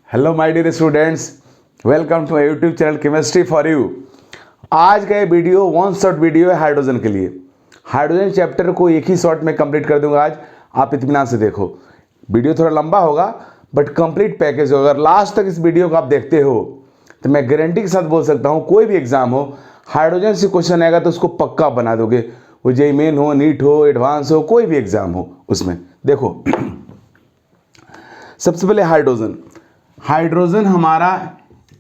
Hello my dear students, welcome to my YouTube channel chemistry for you. आज का ये video one shot video है hydrogen के लिए। हाइड्रोजन चैप्टर को एक ही शॉट में कंप्लीट कर दूंगा आज। आप इत्मीनान से देखो, वीडियो थोड़ा लंबा होगा बट कंप्लीट पैकेज होगा। अगर लास्ट तक इस वीडियो को आप देखते हो तो मैं गारंटी के साथ बोल सकता हूँ कोई भी एग्जाम हो, हाइड्रोजन से क्वेश्चन आएगा तो उसको पक्का बना दोगे। वो जेईई मेन हो, नीट हो, एडवांस हो, कोई भी एग्जाम हो उसमें। देखो सबसे पहले हाइड्रोजन हमारा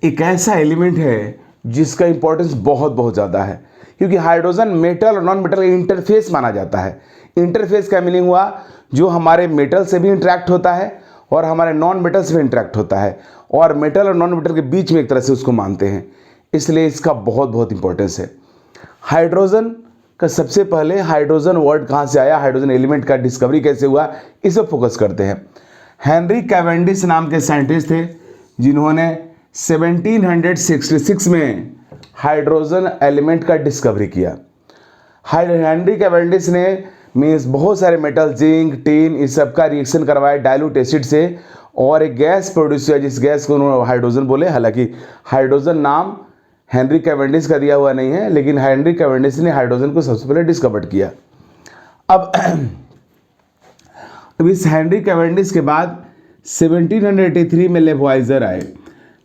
एक ऐसा एलिमेंट है जिसका इंपॉर्टेंस बहुत ज़्यादा है, क्योंकि हाइड्रोजन मेटल और नॉन मेटल का इंटरफेस माना जाता है। इंटरफेस का मीनिंग हुआ जो हमारे मेटल से भी इंटरेक्ट होता है और हमारे नॉन मेटल से भी इंटरेक्ट होता है, और मेटल और नॉन मेटल के बीच में एक तरह से उसको मानते हैं, इसलिए इसका बहुत इंपॉर्टेंस है। हाइड्रोजन का सबसे पहले हाइड्रोजन वर्ड कहाँ से आया, हाइड्रोजन एलिमेंट का डिस्कवरी कैसे हुआ, इस पर फोकस करते हैं। हेनरी कैवेंडिश नाम के साइंटिस्ट थे जिन्होंने 1766 में हाइड्रोजन एलिमेंट का डिस्कवरी किया। हेनरी कैवेंडिश ने मीन्स बहुत सारे मेटल, जिंक, टीन, इस सब का रिएक्शन करवाया डाइल्यूट एसिड से, और एक गैस प्रोड्यूस हुआ जिस गैस को उन्होंने हाइड्रोजन बोले। हालांकि हाइड्रोजन नाम हेनरी कैवेंडिश का दिया हुआ नहीं है, लेकिन हेनरी कैवेंडिश ने हाइड्रोजन को सबसे पहले डिस्कवर किया। अब इस हेनरी कैवेंडिश के बाद 1783 में लेबॉइजर आए।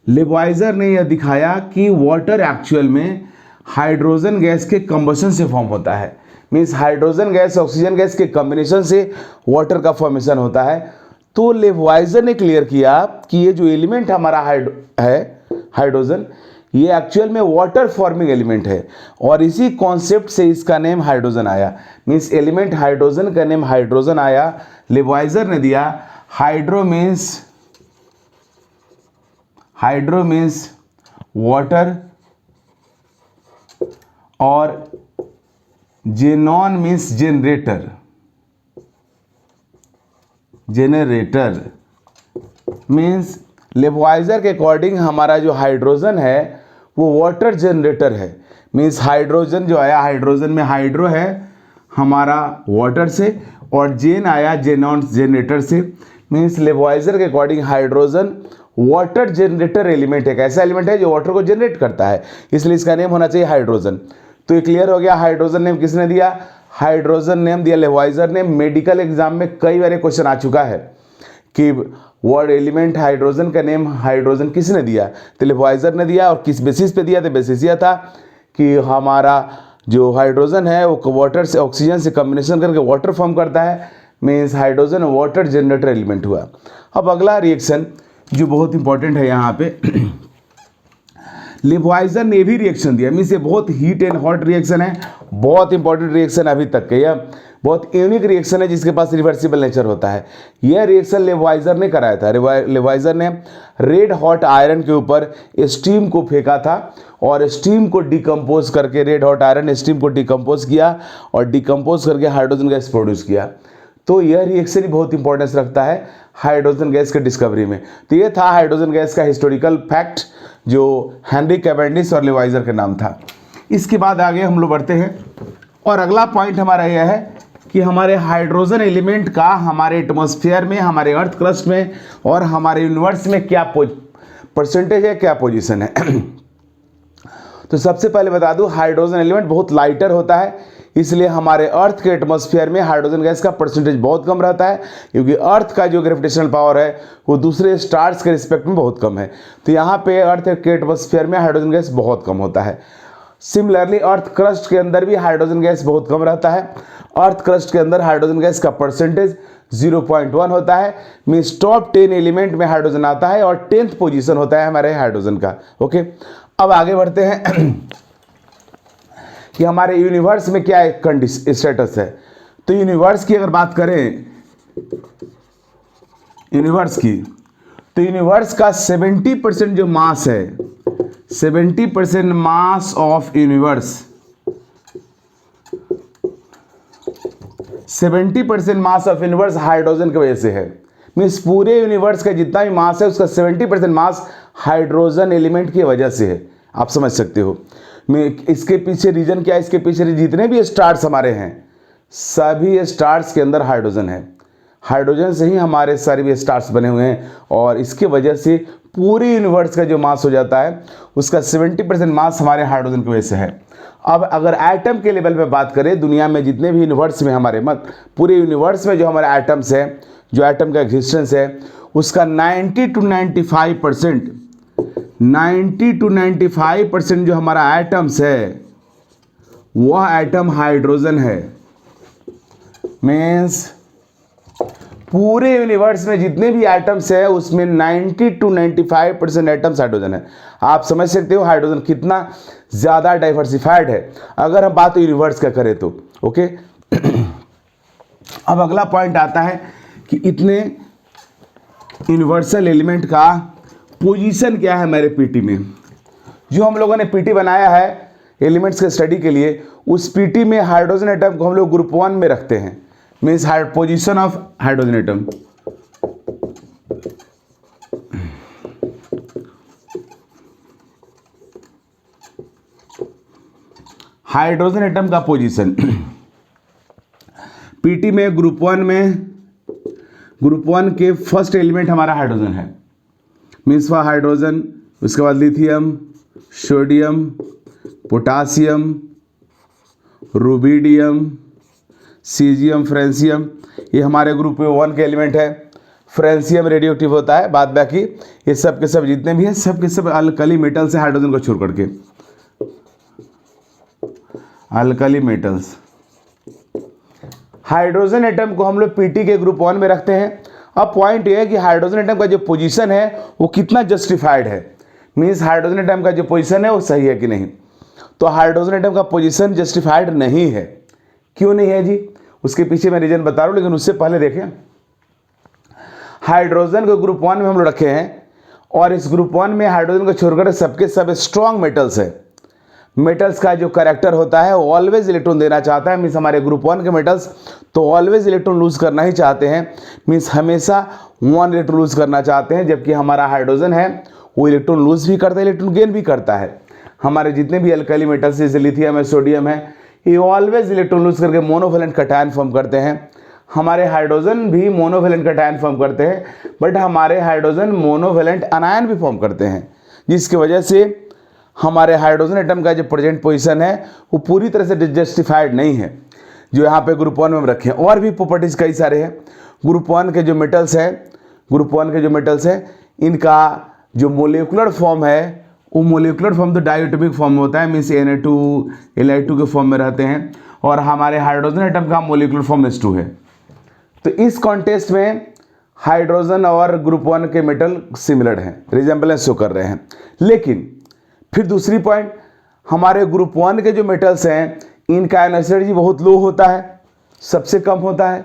लेबॉइजर ने यह दिखाया कि वाटर एक्चुअल में हाइड्रोजन गैस के कंबशन से फॉर्म होता है। Means hydrogen gas oxygen gas के कॉम्बिनेशन से वाटर का फॉर्मेशन होता है। तो लेबॉइजर ने क्लियर किया कि ये जो एलिमेंट हमारा हाइड्रोजन, ये एक्चुअल में वाटर फॉर्मिंग एलिमेंट है, और इसी कॉन्सेप्ट से इसका नेम हाइड्रोजन आया। मीन्स एलिमेंट हाइड्रोजन का नेम हाइड्रोजन आया, लेबॉइजर ने दिया। हाइड्रो मीन्स वाटर और जेनॉन मीन्स जेनरेटर मीन्स लेबॉइजर के अकॉर्डिंग हमारा जो हाइड्रोजन है वो वाटर जनरेटर है। मीन्स हाइड्रोजन जो आया, हाइड्रोजन में हाइड्रो है हमारा वाटर से, और जेन आया जेनॉन जनरेटर से। मीन्स लेबॉइजर के according hydrogen water generator element है। एक ऐसा एलिमेंट है जो वाटर को जनरेट करता है, इसलिए इसका नेम होना चाहिए हाइड्रोजन। तो ये क्लियर हो गया। हाइड्रोजन नेम किसने दिया? हाइड्रोजन नेम दिया लेबॉइजर ने। मेडिकल एग्जाम में कई बार क्वेश्चन आ चुका है कि वर्ड एलिमेंट हाइड्रोजन का नेम हाइड्रोजन किसने दिया, तो लेबॉइजर ने दिया। और किस बेसिस पे दिया? तो बेसिस यह था कि हमारा जो हाइड्रोजन है वो वाटर से, ऑक्सीजन से कॉम्बिनेशन करके वाटर फॉर्म करता है। Means hydrogen water generator element हुआ। अब अगला रिएक्शन जो बहुत इंपॉर्टेंट है यहाँ पे, लेबॉइजर ने भी रिएक्शन दिया। मीन्स ये बहुत हीट एंड हॉट रिएक्शन है, बहुत इंपॉर्टेंट रिएक्शन अभी तक के। यह बहुत यूनिक रिएक्शन है जिसके पास रिवर्सिबल नेचर होता है। यह रिएक्शन लेबॉइजर ने कराया था। लेबॉइजर ने रेड हॉट आयरन के ऊपर स्टीम को फेंका था, और स्टीम को डिकम्पोज करके, रेड हॉट आयरन स्टीम को डिकम्पोज किया और डिकम्पोज करके हाइड्रोजन गैस प्रोड्यूस किया। तो यह रिएक्शन ही बहुत इंपॉर्टेंस रखता है हाइड्रोजन गैस के डिस्कवरी में। तो ये था हाइड्रोजन गैस का हिस्टोरिकल फैक्ट जो हेनरी कैवेंडिश और लेबॉइजर का नाम था। इसके बाद आगे हम लोग बढ़ते हैं, और अगला पॉइंट हमारा यह है कि हमारे हाइड्रोजन एलिमेंट का हमारे एटमॉस्फेयर में, हमारे अर्थ क्रस्ट में और हमारे यूनिवर्स में क्या परसेंटेज है, क्या पोजीशन है। तो सबसे पहले बता दूं, हाइड्रोजन एलिमेंट बहुत लाइटर होता है, इसलिए हमारे अर्थ के एटमॉस्फेयर में हाइड्रोजन गैस का परसेंटेज बहुत कम रहता है, क्योंकि अर्थ का जो ग्रेविटेशनल पावर है वो दूसरे स्टार्स के रिस्पेक्ट में बहुत कम है। तो यहाँ पे अर्थ के एटमॉस्फेयर में हाइड्रोजन गैस बहुत कम होता है। सिमिलरली अर्थ क्रस्ट के अंदर भी हाइड्रोजन गैस बहुत कम रहता है। अर्थ क्रस्ट के अंदर हाइड्रोजन गैस का परसेंटेज 0.1 होता है। मीन्स टॉप 10 एलिमेंट में हाइड्रोजन आता है, और 10th पोजीशन होता है हमारे हाइड्रोजन का। ओके, अब आगे बढ़ते हैं कि हमारे यूनिवर्स में क्या स्टेटस है। तो यूनिवर्स की अगर बात करें, यूनिवर्स की, तो यूनिवर्स का 70% जो मास है, 70% mass of universe, 70% mass of universe hydrogen की वजह से है। मीन्स पूरे यूनिवर्स का जितना भी मास है उसका 70% मास हाइड्रोजन एलिमेंट की वजह से है। आप समझ सकते हो। इसके पीछे रीजन क्या है? इसके पीछे जितने भी स्टार्स हमारे हैं, सभी स्टार्स के अंदर हाइड्रोजन है। हाइड्रोजन से ही हमारे सारे भी स्टार्स बने हुए हैं, और इसके वजह से पूरे यूनिवर्स का जो मास हो जाता है उसका 70% मास हमारे हाइड्रोजन की वजह से है। अब अगर एटम के लेवल पे बात करें, दुनिया में जितने भी यूनिवर्स में हमारे पूरे यूनिवर्स में जो हमारे एटम्स है, जो एटम का एग्जिस्टेंस है, उसका 90 to 95% जो हमारा एटम्स है वह एटम हाइड्रोजन है। मीन्स पूरे यूनिवर्स में जितने भी एटम्स है उसमें 90 to 95% एटम्स हाइड्रोजन है। आप समझ सकते हो हाइड्रोजन कितना ज़्यादा डाइवर्सिफाइड है अगर हम बात यूनिवर्स का करें तो। ओके, अब अगला पॉइंट आता है कि इतने यूनिवर्सल एलिमेंट का पोजीशन क्या है हमारे पीटी में। जो हम लोगों ने पीटी बनाया है एलिमेंट्स के स्टडी के लिए, उस पीटी में हाइड्रोजन एटम को हम लोग ग्रुप 1 में रखते हैं। Means position of hydrogen atom. Hydrogen atom का पोजीशन पीटी में ग्रुप 1 के फर्स्ट एलिमेंट हमारा हाइड्रोजन है। मीन्स वह हाइड्रोजन, उसके बाद lithium, sodium, potassium, rubidium, caesium, francium, ये हमारे ग्रुप 1 के एलिमेंट है। फ्रेंसियम रेडियो एक्टिव होता है, बाद बाकी ये सब के सब जितने भी हैं सब के सब अल्कली मेटल से हाइड्रोजन को छोड़ करके, अल्कली मेटल्स। हाइड्रोजन एटम को हम लोग पीटी के ग्रुप 1 में रखते हैं। अब पॉइंट ये है कि हाइड्रोजन एटम का जो पोजीशन है वो कितना जस्टिफाइड है। मीन्स हाइड्रोजन एटम का जो पोजीशन है वो सही है कि नहीं। तो हाइड्रोजन एटम का पोजीशन जस्टिफाइड नहीं है। क्यों नहीं है जी, उसके पीछे मैं रीजन बता रहा हूँ, लेकिन उससे पहले देखें हाइड्रोजन को ग्रुप 1 में हम लोग रखे हैं और इस ग्रुप 1 में हाइड्रोजन को छोड़कर सबके सब स्ट्रॉन्ग मेटल्स है। मेटल्स का जो करेक्टर होता है वो ऑलवेज इलेक्ट्रॉन देना चाहता है। मीन्स हमारे ग्रुप 1 के मेटल्स तो ऑलवेज इलेक्ट्रॉन लूज करना ही चाहते हैं। मीन्स हमेशा 1 इलेक्ट्रॉन लूज करना चाहते हैं, जबकि हमारा हाइड्रोजन है वो इलेक्ट्रॉन लूज भी करता है, इलेक्ट्रॉन गेन भी करता है। हमारे जितने भी अल्कली मेटल्स जैसे लिथियम है, सोडियम है, ये ऑलवेज इलेक्ट्रॉन लूज करके मोनोवैलेंट कटायन फॉर्म करते हैं। हमारे हाइड्रोजन भी मोनोवैलेंट कटायन फॉर्म करते हैं, बट हमारे हाइड्रोजन मोनोवैलेंट अनायन भी फॉर्म करते हैं, जिसकी वजह से हमारे हाइड्रोजन एटम का जो प्रेजेंट पोजीशन है वो पूरी तरह से जस्टिफाइड नहीं है जो यहाँ पे ग्रुप 1 में रखे हैं। और भी प्रॉपर्टीज कई सारे हैं। ग्रुप 1 के जो मेटल्स हैं इनका जो मोलिकुलर फॉर्म है वो मोलिकुलर फॉर्म तो डायटोमिक फॉर्म में होता है। मीन्स Na2 Li2 के फॉर्म में रहते हैं, और हमारे हाइड्रोजन एटम का मोलिकुलर फॉर्म H2 है। तो इस कॉन्टेस्ट में हाइड्रोजन और ग्रुप 1 के मेटल सिमिलर हैं, रिजेंबलेंस शो कर रहे हैं। लेकिन फिर दूसरी पॉइंट, हमारे ग्रुप 1 के जो मेटल्स हैं इनका एनर्जी बहुत लो होता है, सबसे कम होता है।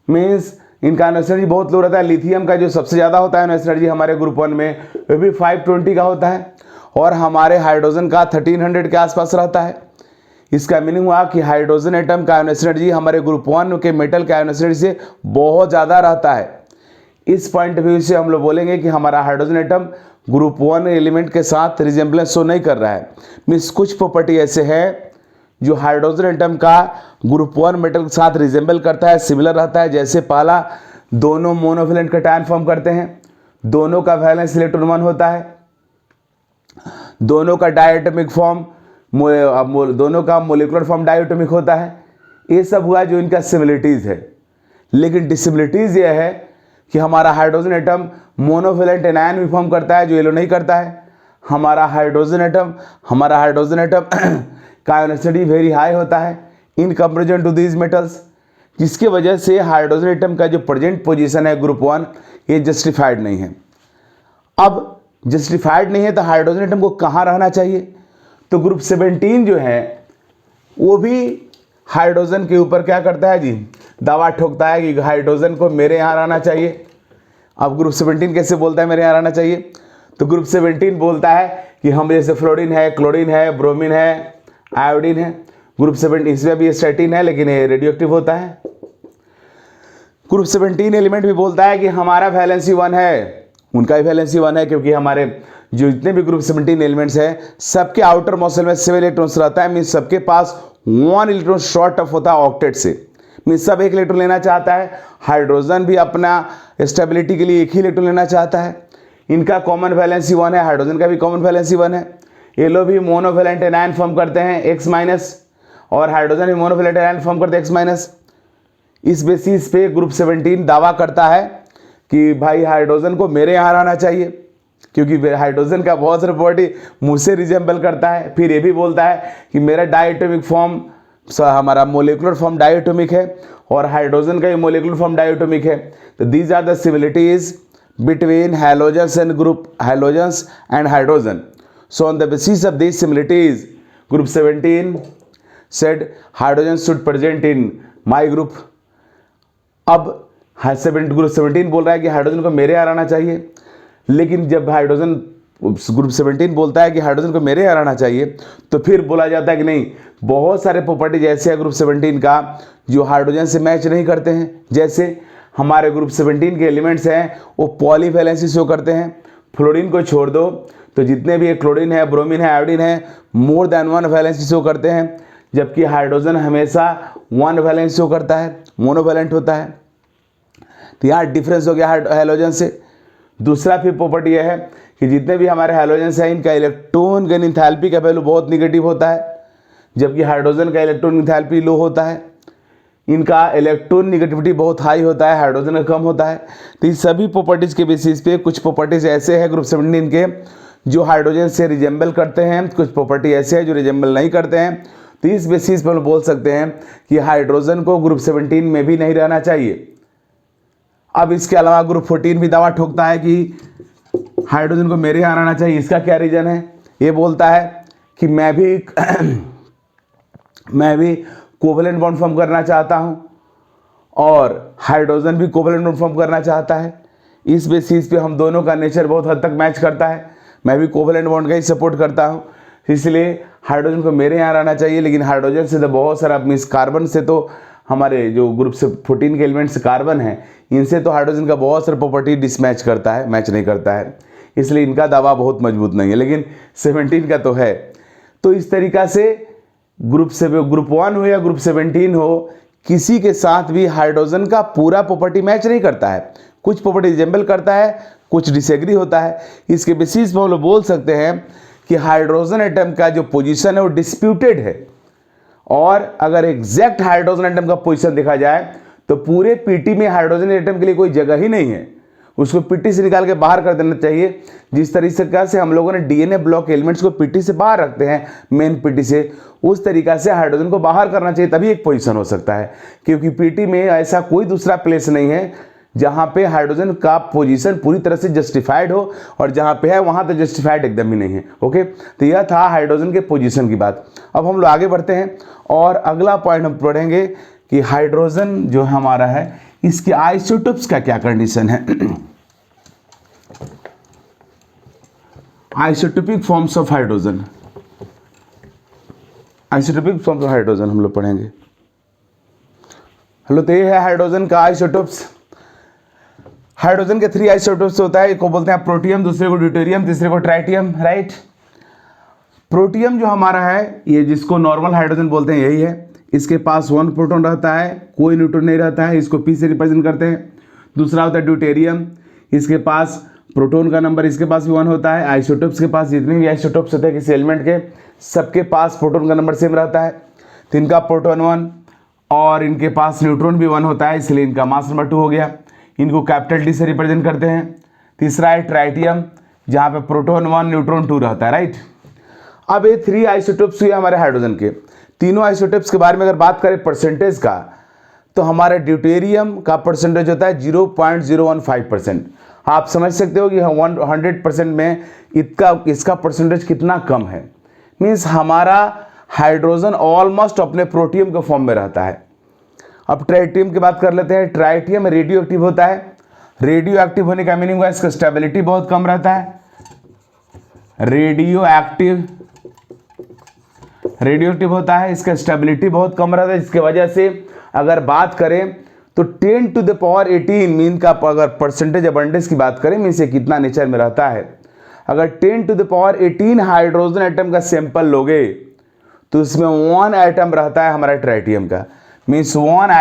मीन्स इनका एनर्जी बहुत लो रहता है। लिथियम का जो सबसे ज़्यादा होता है एनर्जी हमारे ग्रुप 1 में वो भी 520 का होता है, और हमारे हाइड्रोजन का 1300 के आसपास रहता है। इसका मीनिंग हुआ कि हाइड्रोजन एटम का एनर्जी हमारे ग्रुप 1 के मेटल का एनर्जी से बहुत ज़्यादा रहता है। इस पॉइंट ऑफ व्यू से हम लोग बोलेंगे कि हमारा हाइड्रोजन एटम ग्रुप 1 एलिमेंट के साथ रिजेंबलेंस शो नहीं कर रहा है। मीन्स कुछ प्रॉपर्टी ऐसे है जो हाइड्रोजन एटम का ग्रुप 1 मेटल के साथ रिजेंबल करता है, सिमिलर रहता है। जैसे पहला, दोनों मोनोवैलेंट कटायन फॉर्म करते हैं, दोनों का वैलेंस इलेक्ट्रॉन 1 होता है, दोनों का डायटोमिक फॉर्म, दोनों का मोलिकुलर फॉर्म डायटोमिक होता है। ये सब हुआ जो इनका सिमिलरिटीज़ है। लेकिन डिसिमिलरिटीज़ ये है कि हमारा हाइड्रोजन एटम मोनोवैलेंट एनायन भी फॉर्म करता है जो येलो नहीं करता है। हमारा हाइड्रोजन एटम का एनर्जी वेरी हाई होता है in comparison to these metals, जिसकी वजह से हाइड्रोजन एटम का जो प्रेजेंट पोजीशन है ग्रुप 1 ये जस्टिफाइड नहीं है। अब जस्टिफाइड नहीं है तो हाइड्रोजन एटम को कहाँ रहना चाहिए? तो ग्रुप 17 जो है वो भी हाइड्रोजन के ऊपर क्या करता है जी, दावा ठोकता है कि हाइड्रोजन को मेरे यहाँ रहना चाहिए। अब ग्रुप 17 कैसे बोलता है मेरे यहाँ रहना चाहिए? तो ग्रुप 17 बोलता है कि हम जैसे फ्लोरीन है, क्लोरीन है, ब्रोमीन है, आयोडीन है। ग्रुप 17 इसमें भी स्टैटिन है लेकिन ये रेडियो एक्टिव होता है। ग्रुप 17 एलिमेंट भी बोलता है कि हमारा वैलेंसी 1 है, उनका भी वैलेंसी 1 है, क्योंकि हमारे जो जितने भी ग्रुप 17 एलिमेंट्स हैं सबके आउटर मॉसल में 7 इलेक्ट्रॉन्स रहता है। मीन्स सबके पास 1 इलेक्ट्रॉन शॉर्ट ऑफ होता है ऑक्टेट से। मीन्स सब एक इलेक्ट्रॉन लेना चाहता है। हाइड्रोजन भी अपना स्टेबिलिटी के लिए एक ही इलेक्ट्रॉन लेना चाहता है। इनका कॉमन वैलेंसी 1 है, हाइड्रोजन का भी कॉमन वैलेंसी 1 है। ये लोग भी मोनोवैलेंट एनायन फॉर्म करते हैं X माइनस, और हाइड्रोजन भी मोनोवैलेंट एनायन फॉर्म करते हैं X माइनस। इस बेसिस पे ग्रुप 17 दावा करता है कि भाई हाइड्रोजन को मेरे यहाँ रहना चाहिए, क्योंकि हाइड्रोजन का बहुत सारा प्रॉपर्टी मुझसे रिजेंबल करता है। फिर ये भी बोलता है कि मेरा डायटोमिक फॉर्म, हमारा मोलिकुलर फॉर्म डायटोमिक है और हाइड्रोजन का भी मोलिकुलर फॉर्म डायटोमिक है। तो these are the similarities between halogens and group halogens and hydrogen. So on the basis of these similarities, group 17 said hydrogen should present in my group। अब group 17 बोल रहा है कि hydrogen को मेरे यहाँ आना चाहिए, लेकिन जब हाइड्रोजन ग्रुप 17 बोलता है कि हाइड्रोजन को मेरे यहाँ आना चाहिए, तो फिर बोला जाता है कि नहीं, बहुत सारे प्रॉपर्टीज ऐसे हैं ग्रुप 17 का जो हाइड्रोजन से मैच नहीं करते हैं। जैसे हमारे ग्रुप 17 के एलिमेंट्स हैं वो पॉलीवैलेंसी शो करते हैं। फ्लोरीन को छोड़ दो तो जितने भी क्लोरीन है, ब्रोमीन है, आयोडीन है, मोर देन 1 वैलेंसी शो करते हैं, जबकि हाइड्रोजन हमेशा 1 वैलेंस शो करता है, मोनोवैलेंट होता है। तो यहाँ डिफरेंस हो गया हैलोजन से। दूसरा फिर प्रॉपर्टी यह है कि जितने भी हमारे हैलोजेंस हैं इनका इलेक्ट्रॉन गन इंथैल्पी का वैल्यू बहुत निगेटिव होता है, जबकि हाइड्रोजन का इलेक्ट्रॉन इंथैल्पी लो होता है। इनका इलेक्ट्रॉन निगेटिविटी बहुत हाई होता है, हाइड्रोजन का कम होता है। तो इस सभी प्रॉपर्टीज़ के बेसिस पे कुछ प्रॉपर्टीज़ ऐसे हैं ग्रुप 17 के जो हाइड्रोजन से रिजेंबल करते हैं, कुछ प्रॉपर्टी ऐसे हैं जो रिजेंबल नहीं करते हैं। तो इस बेसिस पर हम बोल सकते हैं कि हाइड्रोजन को ग्रुप 17 में भी नहीं रहना चाहिए। अब इसके अलावा ग्रुप 14 भी दावा ठोकता है कि हाइड्रोजन को मेरे यहाँ आना चाहिए। इसका क्या रीजन है? ये बोलता है कि मैं भी कोवेलेंट बॉन्ड फॉर्म करना चाहता हूँ और हाइड्रोजन भी कोवेलेंट बॉन्ड फॉर्म करना चाहता है। इस बेसिस पे हम दोनों का नेचर बहुत हद तक मैच करता है। मैं भी कोवेलेंट बॉन्ड का ही सपोर्ट करता हूँ, इसलिए हाइड्रोजन को मेरे यहाँ आना चाहिए। लेकिन हाइड्रोजन से तो बहुत सारा मीन्स कार्बन से तो हमारे जो ग्रुप 14 के एलिमेंट्स कार्बन है, इनसे तो हाइड्रोजन का बहुत सारा प्रॉपर्टी डिसमैच करता है, मैच नहीं करता है, इसलिए इनका दावा बहुत मजबूत नहीं है। लेकिन 17 का तो है। तो इस तरीका से ग्रुप 1 हो या ग्रुप 17 हो, किसी के साथ भी हाइड्रोजन का पूरा प्रॉपर्टी मैच नहीं करता है। कुछ प्रॉपर्टी रिजेंबल करता है, कुछ डिसएग्री होता है। इसके बेसिस पर हम लोग बोल सकते हैं कि हाइड्रोजन एटम का जो पोजीशन है वो डिस्प्यूटेड है। और अगर एग्जैक्ट हाइड्रोजन एटम का पोजीशन देखा जाए तो पूरे पीटी में हाइड्रोजन एटम के लिए कोई जगह ही नहीं है, उसको पीटी से निकाल के बाहर कर देना चाहिए। जिस तरीके से हम लोगों ने डीएनए ब्लॉक एलिमेंट्स को पीटी से बाहर रखते हैं, मेन पीटी से, उस तरीका से हाइड्रोजन को बाहर करना चाहिए, तभी एक पोजीशन हो सकता है। क्योंकि पीटी में ऐसा कोई दूसरा प्लेस नहीं है जहां पे हाइड्रोजन का पोजीशन पूरी तरह से जस्टिफाइड हो, और जहां पे है वहां तो जस्टिफाइड एकदम ही नहीं है। ओके, तो यह था हाइड्रोजन के पोजीशन की बात। अब हम लोग आगे बढ़ते हैं और अगला पॉइंट हम पढ़ेंगे कि हाइड्रोजन जो हमारा है इसके आइसोटोप्स का क्या कंडीशन है। Isotopic forms of hydrogen, isotopic forms of hydrogen हम लोग पढ़ेंगे। हेलो, तो ये है हाइड्रोजन का आइसोटोप्स। हाइड्रोजन के 3 आइसोटोप्स होता है, एक को बोलते हैं प्रोटियम, दूसरे को ड्यूटेरियम, तीसरे को ट्राइटियम, राइट। प्रोटियम जो हमारा है, ये जिसको नॉर्मल हाइड्रोजन बोलते हैं, यही है। इसके पास 1 प्रोटॉन रहता है, कोई न्यूट्रॉन नहीं रहता है, इसको P से रिप्रेजेंट करते हैं। दूसरा होता है ड्यूटेरियम, इसके पास प्रोटॉन का नंबर इसके पास भी 1 होता है। आइसोटोप्स के पास जितने भी आइसोटोप्स होते हैं किसी एलिमेंट के, सबके पास प्रोटॉन का नंबर सेम रहता है। तो इनका प्रोटॉन 1 और इनके पास न्यूट्रॉन भी 1 होता है, इसलिए इनका मास नंबर 2 हो गया। इनको कैपिटल D से रिप्रेजेंट करते हैं। तीसरा है ट्राइटियम, जहाँ पे प्रोटॉन 1 न्यूट्रॉन 2 रहता है, राइट। अब ये 3 आइसोटोप्स हुए हमारे हाइड्रोजन के। तीनों आइसोटोप्स के बारे में अगर बात करें परसेंटेज का, तो हमारे ड्यूटेरियम का परसेंटेज होता है 0.015%। आप समझ सकते हो कि 100% में इसका परसेंटेज कितना कम है। मीन्स हमारा हाइड्रोजन ऑलमोस्ट अपने प्रोटियम के फॉर्म में रहता है। अब ट्राइटियम की बात कर लेते हैं। ट्राइटियम रेडियो एक्टिव होता है। रेडियो एक्टिव होने का मीनिंग है इसका स्टेबिलिटी बहुत कम रहता है। रेडियो एक्टिव होता है, इसका स्टेबिलिटी बहुत कम रहता है, जिसकी वजह से अगर बात करें तो 10 to the power 18 मीन का अगर परसेंटेज अबंडेंस की बात करें, मीन से कितना नेचर में रहता है। अगर 10 to the power 18 hydrogen atom का सैंपल लोगे तो उसमें 1 एटम रहता है हमारा ट्राइटियम का। Means 1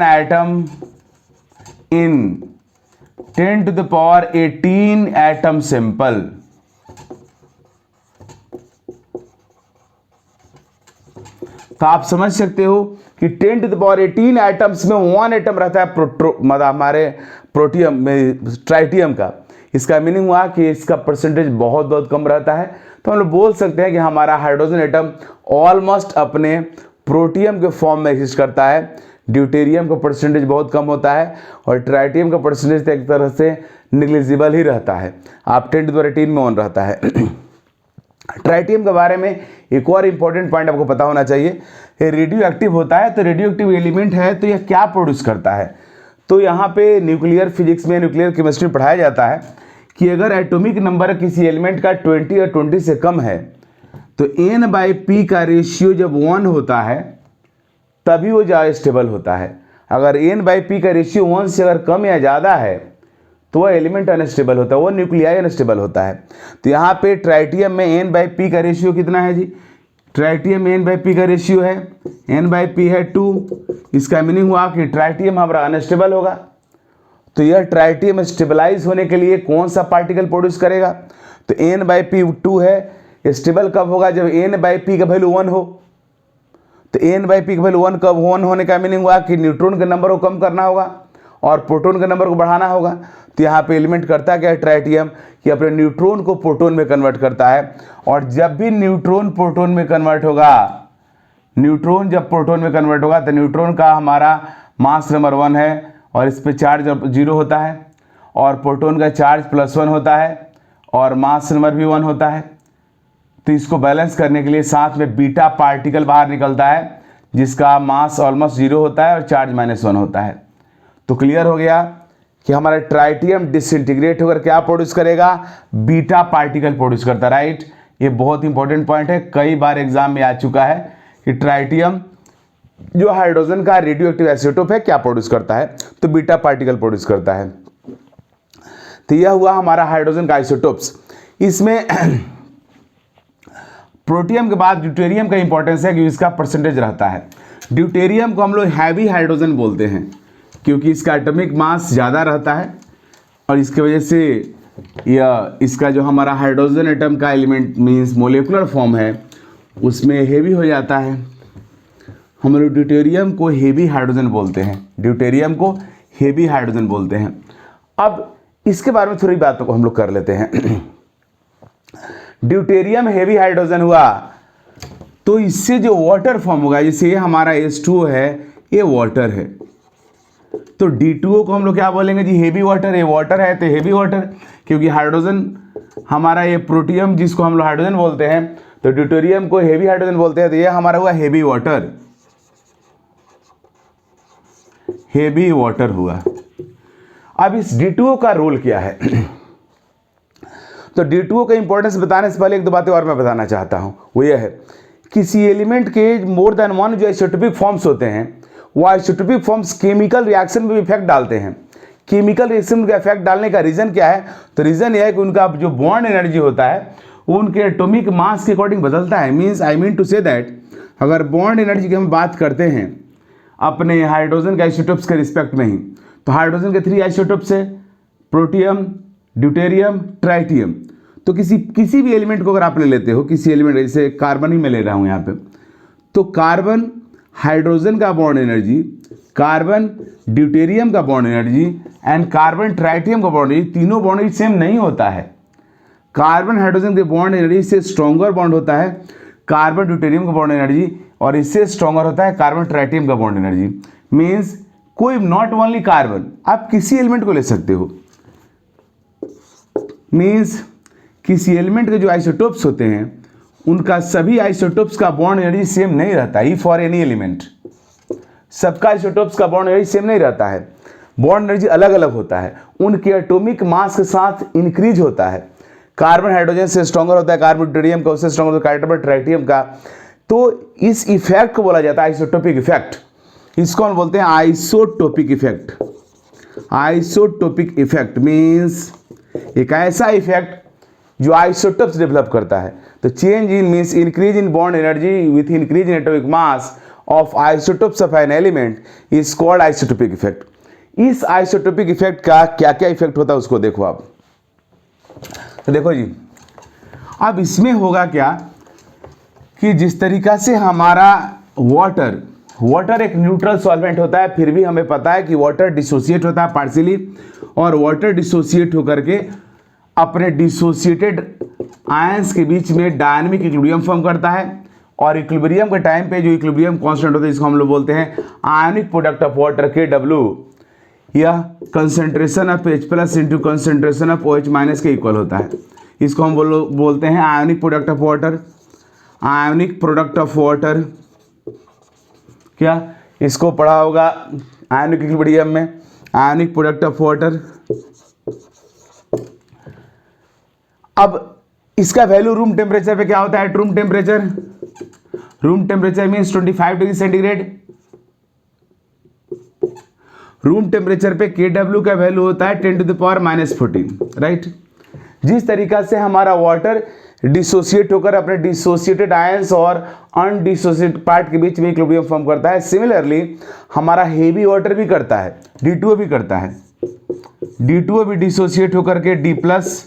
atom in 10 to the power 18 atom simple. तो आप समझ सकते हो कि 10 to the power 18 एटम्स में 1 एटम रहता है मतलब हमारे प्रोटियम में ट्राइटियम का। इसका मीनिंग हुआ कि इसका परसेंटेज बहुत बहुत कम रहता है। तो हम लोग बोल सकते हैं कि हमारा हाइड्रोजन एटम ऑलमोस्ट अपने प्रोटियम के फॉर्म में एग्जिस्ट करता है। ड्यूटेरियम का परसेंटेज बहुत कम होता है और ट्राइटियम का परसेंटेज तो एक तरह से निग्लिजिबल ही रहता है। आप 10 to the power 18 में 1 रहता है। ट्राइटियम के बारे में एक और इंपॉर्टेंट पॉइंट आपको पता होना चाहिए, ये रेडियो एक्टिव होता है। तो रेडियो एक्टिव एलिमेंट है तो यह क्या प्रोड्यूस करता है? तो यहाँ पे न्यूक्लियर फिजिक्स में, न्यूक्लियर केमिस्ट्री पढ़ाया जाता है कि अगर एटॉमिक नंबर किसी एलिमेंट का 20 या 20 से कम है तो n/p का रेशियो जब 1 होता है तभी वो ज़्यादा स्टेबल होता है। अगर n/p का रेशियो 1 से अगर कम या ज़्यादा है तो वह एलिमेंट अनस्टेबल होता है, वो न्यूक्लियाई अनस्टेबल होता है। तो यहाँ पे ट्राइटियम में n/p का रेशियो कितना है जी? ट्राइटियम में n/p का रेशियो है, n/p है 2। इसका मीनिंग हुआ कि ट्राइटियम हमारा अनस्टेबल होगा। तो यह ट्राइटियम स्टेबलाइज होने के लिए कौन सा पार्टिकल प्रोड्यूस करेगा? तो n/p 2 है। स्टेबल कब होगा? जब n/p का वैल्यू 1 हो। तो n/p का वैल्यू 1 कब 1 होने का मीनिंग हुआ कि न्यूट्रॉन के नंबर को कम करना होगा और प्रोटॉन के नंबर को बढ़ाना होगा। तो यहाँ पे एलिमेंट करता क्या है ट्राइटियम कि अपने न्यूट्रॉन को प्रोटॉन में कन्वर्ट करता है। और जब भी न्यूट्रॉन प्रोटॉन में कन्वर्ट होगा, न्यूट्रॉन जब प्रोटॉन में कन्वर्ट होगा तो न्यूट्रॉन का हमारा मास नंबर 1 है और इस पर चार्ज 0 होता है और प्रोटॉन का चार्ज +1 होता है और मास नंबर भी 1 होता है। तो इसको बैलेंस करने के लिए साथ में बीटा पार्टिकल बाहर निकलता है जिसका मास ऑलमोस्ट 0 होता है और चार्ज -1 होता है। तो क्लियर हो गया कि हमारा ट्राइटियम डिसइंटीग्रेट होकर क्या प्रोड्यूस करेगा? बीटा पार्टिकल प्रोड्यूस करता है, राइट। ये बहुत इंपॉर्टेंट पॉइंट है, कई बार एग्जाम में आ चुका है कि ट्राइटियम जो हाइड्रोजन का रेडियो एक्टिव आइसोटोप है क्या प्रोड्यूस करता है? तो बीटा पार्टिकल प्रोड्यूस करता है। तो यह हुआ हमारा हाइड्रोजन का आइसोटोप्स। इसमें प्रोटियम के बाद ड्यूटेरियम का इंपॉर्टेंस है क्योंकि इसका परसेंटेज रहता है। ड्यूटेरियम को हम लोग हैवी हाइड्रोजन बोलते हैं क्योंकि इसका एटॉमिक मास ज़्यादा रहता है और इसकी वजह से यह इसका जो हमारा हाइड्रोजन एटम का एलिमेंट मीन्स मोलिकुलर फॉर्म है उसमें हेवी हो जाता है। हम लोग ड्यूटेरियम को हेवी हाइड्रोजन बोलते हैं, ड्यूटेरियम को हेवी हाइड्रोजन बोलते हैं। अब इसके बारे में थोड़ी बात हम लोग कर लेते हैं। ड्यूटेरियम हेवी हाइड्रोजन हुआ तो इससे जो वाटर फॉर्म होगा, जैसे ये हमारा H2O है, ये वाटर है, तो D2O को हम लोग क्या बोलेंगे जी? Heavy water. ये वाटर है तो हेवी वाटर, क्योंकि हाइड्रोजन हमारा ये प्रोटियम जिसको हम लोग हाइड्रोजन बोलते हैं तो ड्यूटेरियम को हेवी हाइड्रोजन बोलते हैं। तो ये हमारा हुआ हेवी वाटर, हेवी वाटर हुआ। अब इस D2O का रोल क्या है? तो D2O का इंपॉर्टेंस बताने से पहले एक दो बातें और मैं बताना चाहता हूं। वो ये है किसी एलिमेंट के मोर देन 1 जो आइसोटोपिक फॉर्म्स होते हैं वो आइसोटोपिक फॉर्म्स केमिकल रिएक्शन में भी इफेक्ट डालते हैं। केमिकल रिएक्शन में इफेक्ट डालने का रीज़न क्या है? तो रीज़न यह है कि उनका जो बॉन्ड एनर्जी होता है वो उनके एटॉमिक मास के अकॉर्डिंग बदलता है। Means I mean to say that अगर बॉन्ड एनर्जी की हम बात करते हैं अपने हाइड्रोजन के आइसोटोप्स के रिस्पेक्ट में ही, तो हाइड्रोजन के 3 आइसोटोप्स है, प्रोटियम, ड्यूटेरियम, ट्राइटियम। तो किसी भी एलिमेंट को अगर आप ले लेते हो, किसी एलिमेंट जैसे कार्बन ही मैं ले रहा हूँ यहाँ पे, तो कार्बन हाइड्रोजन का बॉन्ड एनर्जी, कार्बन ड्यूटेरियम का bond energy and carbon tritium का बॉन्ड एनर्जी, तीनों बॉन्ड एनर्जी सेम नहीं होता है। कार्बन हाइड्रोजन के बॉन्ड एनर्जी से स्ट्रॉन्गर बॉन्ड होता है कार्बन ड्यूटेरियम का बॉन्ड एनर्जी, और इससे स्ट्रॉन्गर होता है कार्बन ट्राइटियम का बॉन्ड एनर्जी। मीन्स कोई नॉट ओनली कार्बन, आप किसी एलिमेंट को ले सकते हो। मीन्स किसी एलिमेंट के जो आइसोटोप्स होते हैं उनका सभी आइसोटोप्स का बॉन्ड एनर्जी सेम नहीं रहता है। फॉर एनी एलिमेंट सबका आइसोटोप्स का बॉन्ड एनर्जी सेम नहीं रहता है, बॉन्ड एनर्जी अलग अलग होता है, उनके एटॉमिक मास के साथ इंक्रीज होता है। कार्बन हाइड्रोजन से स्ट्रॉन्गर होता है कार्बन ड्यूटेरियम का, उससे स्ट्रॉन्गर होता है कार्बन ट्राइटियम का। तो इस इफेक्ट को बोला जाता है आइसोटोपिक इफेक्ट। इसको हम बोलते हैं isotopic effect. Isotopic effect means एक ऐसा इफेक्ट जो आइसोटोप्स डेवलप करता है। तो change in means increase in bond energy with increase in atomic mass of isotopes of an element is called isotopic effect. इस आइसोटोपिक इफेक्ट का क्या क्या इफेक्ट होता है उसको देखो आप। तो देखो जी, अब इसमें होगा क्या कि जिस तरीका से हमारा वाटर एक न्यूट्रल सॉल्वेंट होता है, फिर भी हमें पता है कि वाटर डिसोसिएट होता है पार्शियली, और वाटर डिसोसिएट होकर के अपने डिसोसिएटेड आयंस के बीच में डायनामिक इक्विलिब्रियम फॉर्म करता है, और इक्विलिब्रियम के टाइम पे जो इक्विलिब्रियम कांस्टेंट होता है जिसको हम लोग बोलते हैं ionic product of water KW, यह concentration of H plus into concentration of OH minus के इक्वल होता है। इसको हम बोलते हैं ionic product of water. Ionic product of water, क्या इसको पढ़ा होगा आयनिक इक्विलिब्रियम में, आयनिक प्रोडक्ट ऑफ वाटर। अब इसका वैल्यू रूम टेम्परेचर पे क्या होता है? Room temperature means 25 degree centigrade. Room temperature पे KW का वैल्यू होता है 10⁻⁻14, राइट। जिस तरीका से हमारा वाटर डिसोसिएट होकर अपने डिसोसिएटेड आयंस और अनडिसोसिएटेड पार्ट के बीच में इक्विलिब्रियम फॉर्म करता है, सिमिलरली हमारा हेवी वाटर भी करता है, D2O भी करता है। D2O भी डिसोसिएट होकर के D plus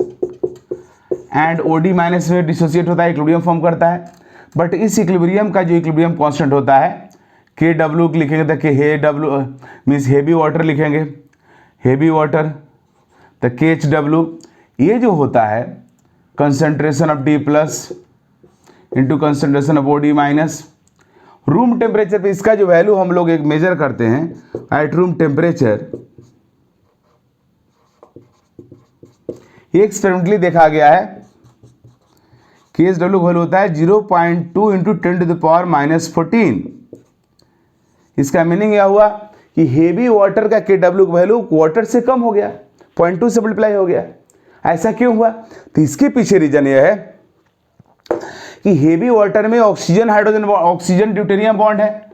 and OD minus में डिसोसिएट होता है, इक्विलिब्रियम फॉर्म करता है। बट इस इक्विलिब्रियम का जो इक्विलिब्रियम कांस्टेंट होता है KW लिखेंगे तो KW मीन्स हेवी वाटर लिखेंगे, हेवी वाटर तो KHW, ये जो होता है concentration of D plus into concentration of OD minus. Room temperature पे इसका जो वैल्यू हम लोग एक मेजर करते हैं एट रूम टेम्परेचर, ये एक्सपेरिमेंटली देखा गया है KHW का वैल्यू होता है 0.2 इंटू 10⁻⁻14। इसका मीनिंग यह हुआ कि हेवी वाटर का KW का वैल्यू वाटर से कम हो गया, 0.2 से मल्टीप्लाई हो गया। ऐसा क्यों हुआ? तो इसके पीछे रीजन यह है कि हेवी वाटर में oxygen hydrogen oxygen deuterium bond है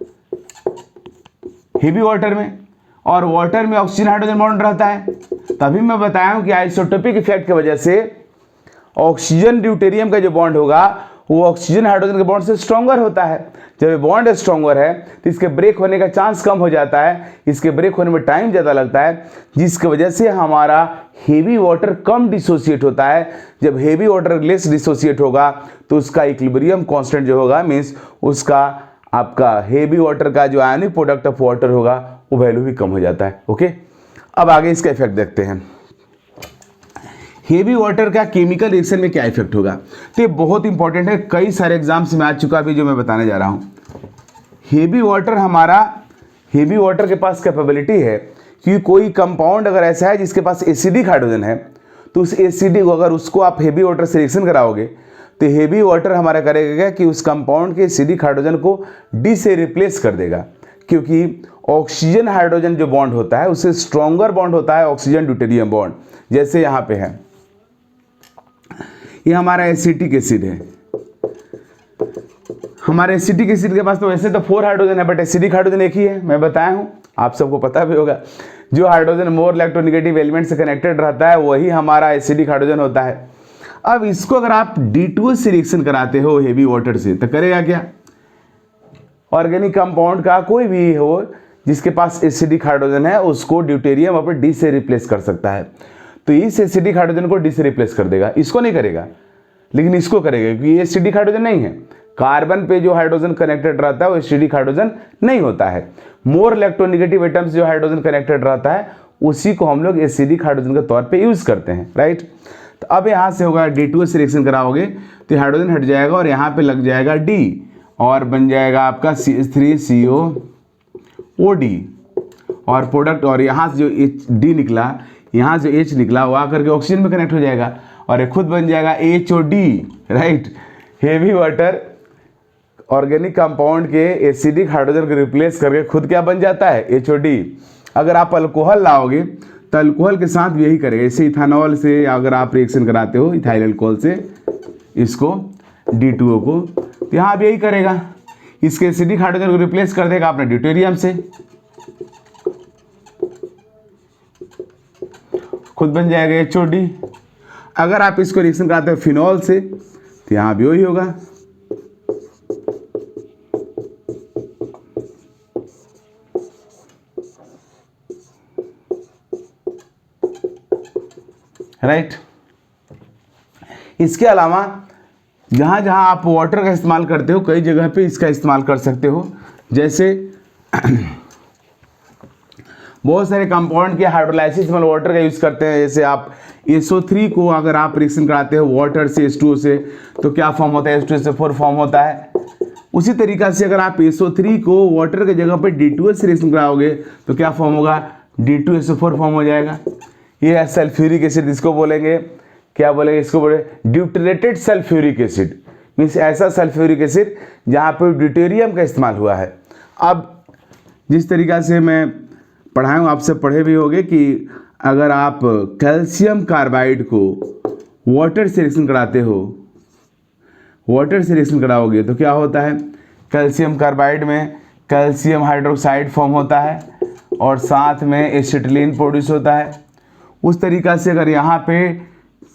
हेवी वाटर में, और वाटर में ऑक्सीजन हाइड्रोजन बॉन्ड रहता है। तभी मैं बताया हूं कि आइसोटोपिक इफेक्ट की वजह से ऑक्सीजन ड्यूटेरियम का जो बॉन्ड होगा वो ऑक्सीजन हाइड्रोजन के बॉन्ड से स्ट्रॉन्गर होता है। जब ये बॉन्ड स्ट्रॉन्गर है तो इसके ब्रेक होने का चांस कम हो जाता है, इसके ब्रेक होने में टाइम ज़्यादा लगता है, जिसकी वजह से हमारा हेवी वाटर कम डिसोसिएट होता है। जब हेवी वाटर लेस डिसोसिएट होगा तो उसका इक्विलिब्रियम कांस्टेंट जो होगा मीन्स उसका आपका हेवी वाटर का जो आयनिक प्रोडक्ट ऑफ वाटर होगा वो वैल्यू भी कम हो जाता है। ओके, अब आगे इसका इफेक्ट देखते हैं। हेवी वाटर का केमिकल रिएक्शन में क्या इफेक्ट होगा, तो ये बहुत इंपॉर्टेंट है, कई सारे एग्जाम्स में आ चुका अभी जो मैं बताने जा रहा हूँ। हेवी वाटर के पास कैपेबिलिटी है कि कोई कंपाउंड अगर ऐसा है जिसके पास एसिडिक हाइड्रोजन है, तो उस एसिडिक अगर उसको आप हेवी वाटर से रिएक्शन कराओगे तो हेवी वाटर हमारा करेगा कि उस कंपाउंड के एसिडिक हाइड्रोजन को डी से रिप्लेस कर देगा, क्योंकि ऑक्सीजन हाइड्रोजन जो बॉन्ड होता है उससे स्ट्रॉन्गर बॉन्ड होता है ऑक्सीजन ड्यूटेरियम बॉन्ड। जैसे यहाँ पे है, ये हमारा एसिटिक एसिड है। हमारे एसिटिक एसिड के पास तो वैसे तो 4 हाइड्रोजन है, बट एसिडिक हाइड्रोजन एक ही है, मैं बताया हूँ, आप सबको पता भी होगा। जो हाइड्रोजन मोर इलेक्ट्रोनेगेटिव एलिमेंट से कनेक्टेड रहता है वही हमारा एसिडिक हाइड्रोजन होता है। अब इसको अगर आप D2O से रिएक्शन कराते हो हेवी वाटर से तो करेगा क्या? ऑर्गेनिक कंपाउंड का कोई भी हो जिसके पास एसिडिक हाइड्रोजन है उसको ड्यूटेरियम अपने डी से रिप्लेस कर सकता है, तो इस एसिडिक हाइड्रोजन को डी से रिप्लेस कर देगा। इसको नहीं करेगा, लेकिन इसको करेगा क्योंकि ये एसिडिक हाइड्रोजन नहीं है। कार्बन पे जो हाइड्रोजन कनेक्टेड रहता है वो एसिडिक हाइड्रोजन नहीं होता है। मोर इलेक्ट्रोनेगेटिव एटम्स जो हाइड्रोजन कनेक्टेड रहता है उसी को हम लोग एसिडिक हाइड्रोजन के तौर पे यूज करते हैं, राइट। तो अब यहाँ से होगा D2O से रिएक्शन कराओगे तो हाइड्रोजन हट जाएगा और यहाँ पे लग जाएगा D और बन जाएगा आपका CH3COOD और प्रोडक्ट, और यहाँ से जो D निकला, यहाँ से H निकला वो आकर के ऑक्सीजन में कनेक्ट हो जाएगा और ये खुद बन जाएगा HOD, right. Heavy water organic compound के एसिडिक हाइड्रोजन को रिप्लेस करके खुद क्या बन जाता है? HOD। अगर आप अल्कोहल लाओगे तो अल्कोहल के साथ भी यही करेगा, जैसे इथानॉल से अगर आप रिएक्शन कराते हो इथाइल अल्कोहल से इसको D2O को, तो यहाँ भी यही करेगा, इसके एसिडिक हाइड्रोजन को रिप्लेस कर देगा अपने ड्यूटेरियम से, खुद बन जाएगा HOD। अगर आप इसको रिएक्शन कराते हो फिनॉल से तो यहाँ भी वही होगा, राइट। इसके अलावा जहाँ जहाँ आप वाटर का इस्तेमाल करते हो कई जगह पे इसका इस्तेमाल कर सकते हो। जैसे बहुत सारे कंपाउंड के हाइड्रोलाइसिस में वाटर का यूज़ करते हैं। जैसे आप SO3 को अगर आप रिएक्शन कराते हो वाटर से H2O से तो क्या फॉर्म होता है, H2SO4 फॉर्म होता है। उसी तरीक़ा से अगर आप SO3 को वाटर के जगह पे D2S से रिएक्शन कराओगे तो क्या फॉर्म होगा, D2SO4 फॉर्म हो जाएगा। ये है सल्फ्यूरिक एसिड, इसको बोलेंगे क्या बोलेंगे, इसको बोले ड्यूटरेटेड सल्फ्यूरिक एसिड। मीन्स ऐसा सल्फ्यूरिक एसिड जहाँ पर ड्यूटेरियम का इस्तेमाल हुआ है। अब जिस तरीक़ा से मैं पढ़ाया हूँ, आपसे पढ़े भी होंगे कि अगर आप कैल्शियम कार्बाइड को वाटर से रिएक्शन कराते हो, वाटर से रिएक्शन कराओगे तो क्या होता है, कैल्शियम कार्बाइड में कैल्शियम हाइड्रोक्साइड फॉर्म होता है और साथ में एसिटिलीन प्रोड्यूस होता है। उस तरीक़ा से अगर यहाँ पे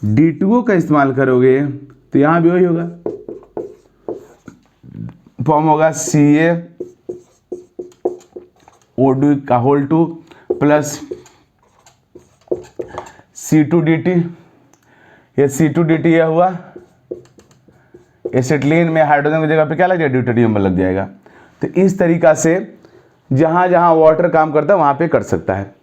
D2O का इस्तेमाल करोगे तो यहाँ भी वही होगा, फॉर्म होगा CaO2 का होल 2 प्लस C2DT। ये C2DT यह हुआ, एसिटिलीन में हाइड्रोजन की जगह पे क्या लग जाएगा, ड्यूटेरियम में लग जाएगा। तो इस तरीक़ा से जहाँ जहाँ वाटर काम करता है वहाँ पे कर सकता है।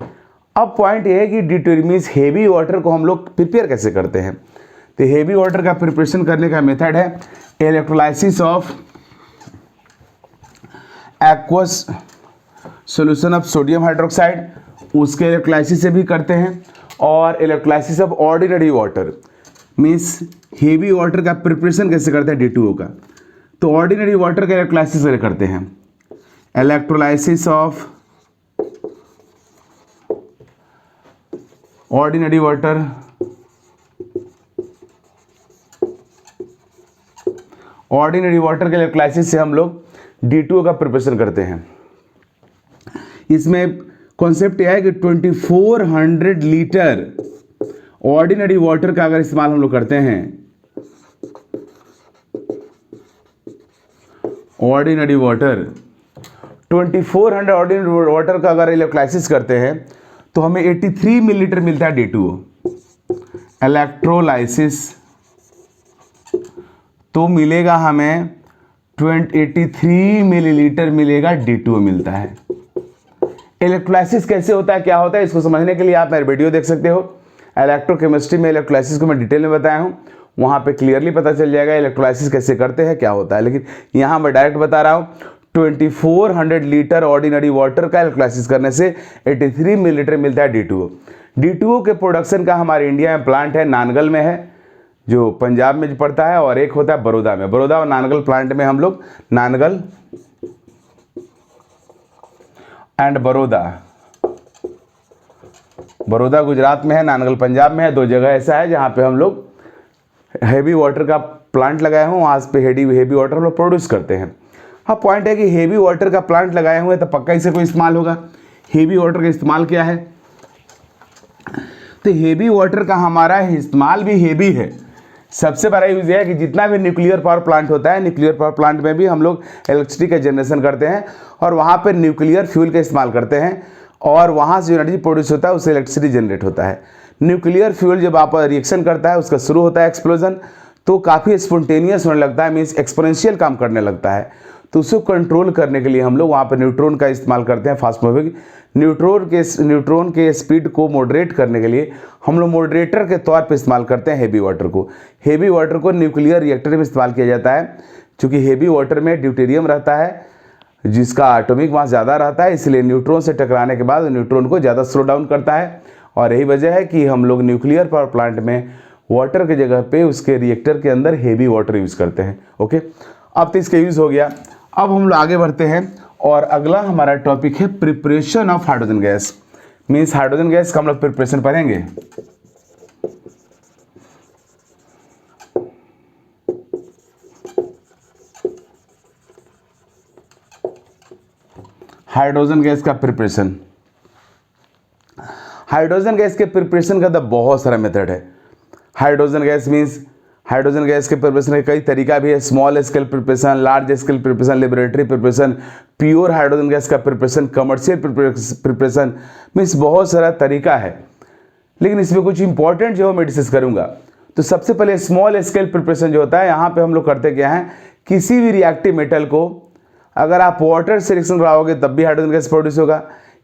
अब पॉइंट ये है कि ड्यूटेरियम मीन्स हेवी वाटर को हम लोग प्रिपेयर कैसे करते हैं। तो हेवी वाटर का प्रिपरेशन करने का मेथड है electrolysis of aqueous solution of sodium hydroxide, उसके इलेक्ट्रोलाइसिस से भी करते हैं। और electrolysis of ordinary water means heavy water का प्रिपरेशन कैसे करते हैं D2O का, तो ऑर्डिनरी वाटर का इलेक्ट्रोलाइसिस करते हैं। Electrolysis of ordinary water, ordinary water के इलेक्ट्रोलाइसिस से हम लोग D2O का प्रिपरेशन करते हैं। इसमें कॉन्सेप्ट यह है कि 2400 लीटर ऑर्डिनरी वाटर का अगर इस्तेमाल हम लोग करते हैं, ऑर्डिनरी वाटर 2400 ऑर्डिनरी वाटर का अगर इलेक्ट्रोलाइसिस करते हैं तो हमें 83 मिलीलीटर मिलता है D2O। इलेक्ट्रोलाइसिस तो मिलेगा हमें 83 मिलीलीटर मिलेगा, D2O मिलता है। इलेक्ट्रोलाइसिस कैसे होता है, क्या होता है, इसको समझने के लिए आप मेरे वीडियो देख सकते हो। इलेक्ट्रोकेमिस्ट्री में इलेक्ट्रोलाइसिस को मैं डिटेल में बताया हूँ, वहाँ पे क्लियरली पता चल जाएगा इलेक्ट्रोलाइसिस कैसे करते हैं, क्या होता है। लेकिन यहाँ मैं डायरेक्ट बता रहा हूँ 2400 लीटर ऑर्डिनरी वाटर का इलेक्ट्रोलाइसिस करने से 83 मिलीलीटर मिलता है D2O। D2O के प्रोडक्शन का हमारे इंडिया में प्लांट है, नानगल में है जो पंजाब में पड़ता है, और एक होता है बड़ौदा में। बड़ौदा और नानगल प्लांट में हम लोग, नानगल एंड बड़ौदा, बड़ौदा गुजरात में है, नानगल पंजाब में है। दो जगह ऐसा है जहाँ पे हम लोग हेवी वाटर का प्लांट लगाए हों, वहाँ पे हेवी वाटर हम लोग प्रोड्यूस करते हैं। हाँ, पॉइंट है कि हेवी वाटर का प्लांट लगाए हुए तो पक्का इसे कोई इस्तेमाल होगा। हेवी वाटर का इस्तेमाल क्या है, तो हेवी वाटर का हमारा इस्तेमाल भी हेवी है। सबसे बड़ा यूज़ है कि जितना भी न्यूक्लियर पावर प्लांट होता है, न्यूक्लियर पावर प्लांट में भी हम लोग इलेक्ट्रिसिटी का जनरेशन करते हैं और वहाँ पर न्यूक्लियर फ्यूल का इस्तेमाल करते हैं और वहाँ से जो एनर्जी प्रोड्यूस होता है उससे इलेक्ट्रिसिटी जनरेट होता है। न्यूक्लियर फ्यूल जब आप रिएक्शन करता है, उसका शुरू होता है एक्सप्लोजन, तो काफ़ी स्पॉन्टेनियस होने लगता है, मीन्स एक्सपोनेंशियल काम करने लगता है। तो उसको कंट्रोल करने के लिए हम लोग वहाँ पर न्यूट्रॉन का इस्तेमाल करते हैं, फास्ट मूविंग न्यूट्रॉन के स्पीड को मॉडरेट करने के लिए हम लोग मॉडरेटर के तौर पे इस्तेमाल करते हैं हेवी वाटर को। हेवी वाटर को न्यूक्लियर रिएक्टर में इस्तेमाल किया जाता है, क्योंकि हेवी वाटर में ड्यूटेरियम रहता है जिसका एटॉमिक मास ज़्यादा रहता है, इसलिए न्यूट्रॉन से टकराने के बाद न्यूट्रॉन को ज़्यादा स्लो डाउन करता है। और यही वजह है कि हम लोग न्यूक्लियर पावर प्लांट में वाटर की जगह पे उसके रिएक्टर के अंदर हेवी वाटर यूज़ करते हैं। ओके, अब तो इसका यूज़ हो गया। अब हम लोग आगे बढ़ते हैं और अगला हमारा टॉपिक है preparation of hydrogen gas. Means hydrogen gas का हम लोग प्रिपरेशन पढ़ेंगे। हाइड्रोजन गैस का प्रिपरेशन, हाइड्रोजन गैस के प्रिपरेशन का तो बहुत सारा मेथड है। Hydrogen gas means hydrogen gas के प्रिपरेशन का कई तरीका भी है, small scale preparation, large scale preparation, laboratory preparation, pure hydrogen gas का प्रिपरेशन, कमर्शियल प्रिपरेशन, मीन्स बहुत सारा तरीका है। लेकिन इसमें कुछ इंपॉर्टेंट जो मैं डिस्कस करूँगा। तो सबसे पहले स्मॉल स्केल प्रिपरेशन जो होता है, यहाँ पे हम लोग करते क्या हैं, किसी भी रिएक्टिव मेटल को अगर आप वाटर से रिएक्शन कराओगे तब भी हाइड्रोजन गैस प्रोड्यूस होगा,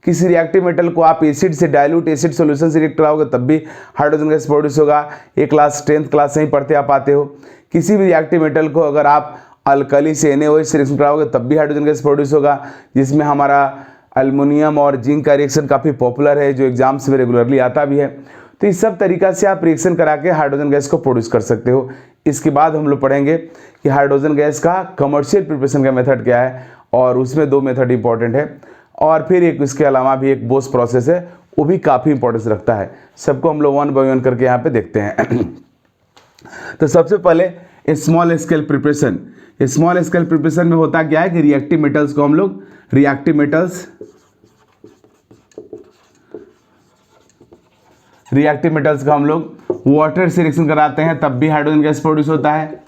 किसी रिएक्टिव मेटल को आप एसिड से, डाइल्यूट एसिड सॉल्यूशन से रिएक्ट कराओगे तब भी हाइड्रोजन गैस प्रोड्यूस होगा। ये क्लास 10th क्लास से ही पढ़ते आप आते हो। किसी भी रिएक्टिव मेटल को अगर आप अल्कली से NaOH से रिएक्शन कराओगे तब भी हाइड्रोजन गैस प्रोड्यूस होगा, जिसमें हमारा एल्युमिनियम और जिंक का रिएक्शन काफ़ी पॉपुलर है, जो एग्जाम्स में रेगुलरली आता भी है। तो इस सब तरीका से आप रिएक्शन करा के हाइड्रोजन गैस को प्रोड्यूस कर सकते हो। इसके बाद हम लोग पढ़ेंगे कि हाइड्रोजन गैस का कमर्शियल प्रिपरेशन का मेथड क्या है, और उसमें 2 मेथड इंपॉर्टेंट है, और फिर एक इसके अलावा भी एक बोस प्रोसेस है, वो भी काफ़ी इंपॉर्टेंस रखता है। सबको हम लोग 1 बाय 1 करके यहाँ पे देखते हैं। तो सबसे पहले small scale preparation. Small scale preparation में होता क्या है कि रिएक्टिव मेटल्स को हम लोग रिएक्टिव मेटल्स का हम लोग वाटर से रिएक्शन कराते हैं तब भी हाइड्रोजन गैस प्रोड्यूस होता है।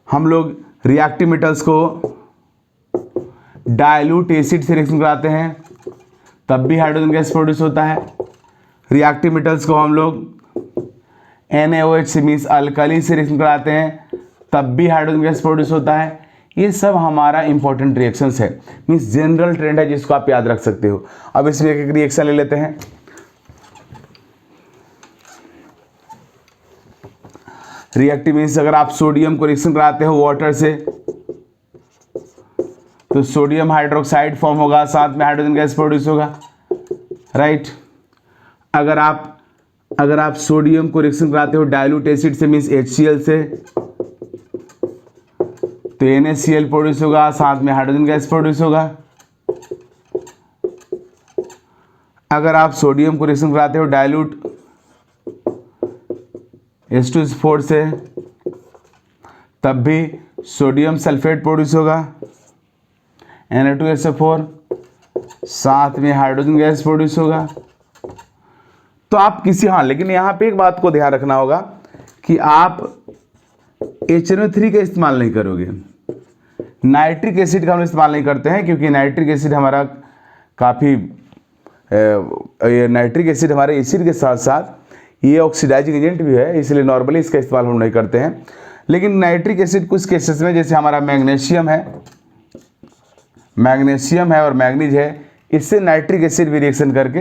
हम लोग रिएक्टिव मेटल्स को डाइल्यूट एसिड से रिएक्शन कराते हैं तब भी हाइड्रोजन गैस प्रोड्यूस होता है। रिएक्टिव मेटल्स को हम लोग NaOH से मीन्स अल्कली से रिएक्शन कराते हैं तब भी हाइड्रोजन गैस प्रोड्यूस होता है। ये सब हमारा इंपॉर्टेंट रिएक्शंस है, मीन्स जनरल ट्रेंड है जिसको आप याद रख सकते हो। अब इसमें एक रिएक्शन ले लेते हैं। रिएक्टिव मीन्स अगर आप सोडियम को रिएक्शन कराते हो वाटर से तो सोडियम हाइड्रोक्साइड फॉर्म होगा, साथ में हाइड्रोजन गैस प्रोड्यूस होगा, राइट। अगर आप सोडियम को रिएक्शन कराते हो डाइल्यूट एसिड से मीन्स HCl से तो NaCl प्रोड्यूस होगा, साथ में हाइड्रोजन गैस प्रोड्यूस होगा। अगर आप सोडियम को रिएक्शन कराते हो डाइल्यूट H2SO4 से तब भी सोडियम सल्फेट प्रोड्यूस होगा, Na2SO4, साथ में हाइड्रोजन गैस प्रोड्यूस होगा। तो आप लेकिन यहाँ पे एक बात को ध्यान रखना होगा कि आप HNO3 का इस्तेमाल नहीं करोगे, नाइट्रिक एसिड का हम इस्तेमाल नहीं करते हैं, क्योंकि नाइट्रिक एसिड हमारा काफ़ी नाइट्रिक एसिड हमारे एसिड के साथ साथ ये ऑक्सीडाइजिंग एजेंट भी है, इसलिए नॉर्मली इसका इस्तेमाल हम नहीं करते हैं। लेकिन नाइट्रिक एसिड कुछ केसेस में, जैसे हमारा मैग्नीशियम है और मैग्नीज है, इससे नाइट्रिक एसिड भी रिएक्शन करके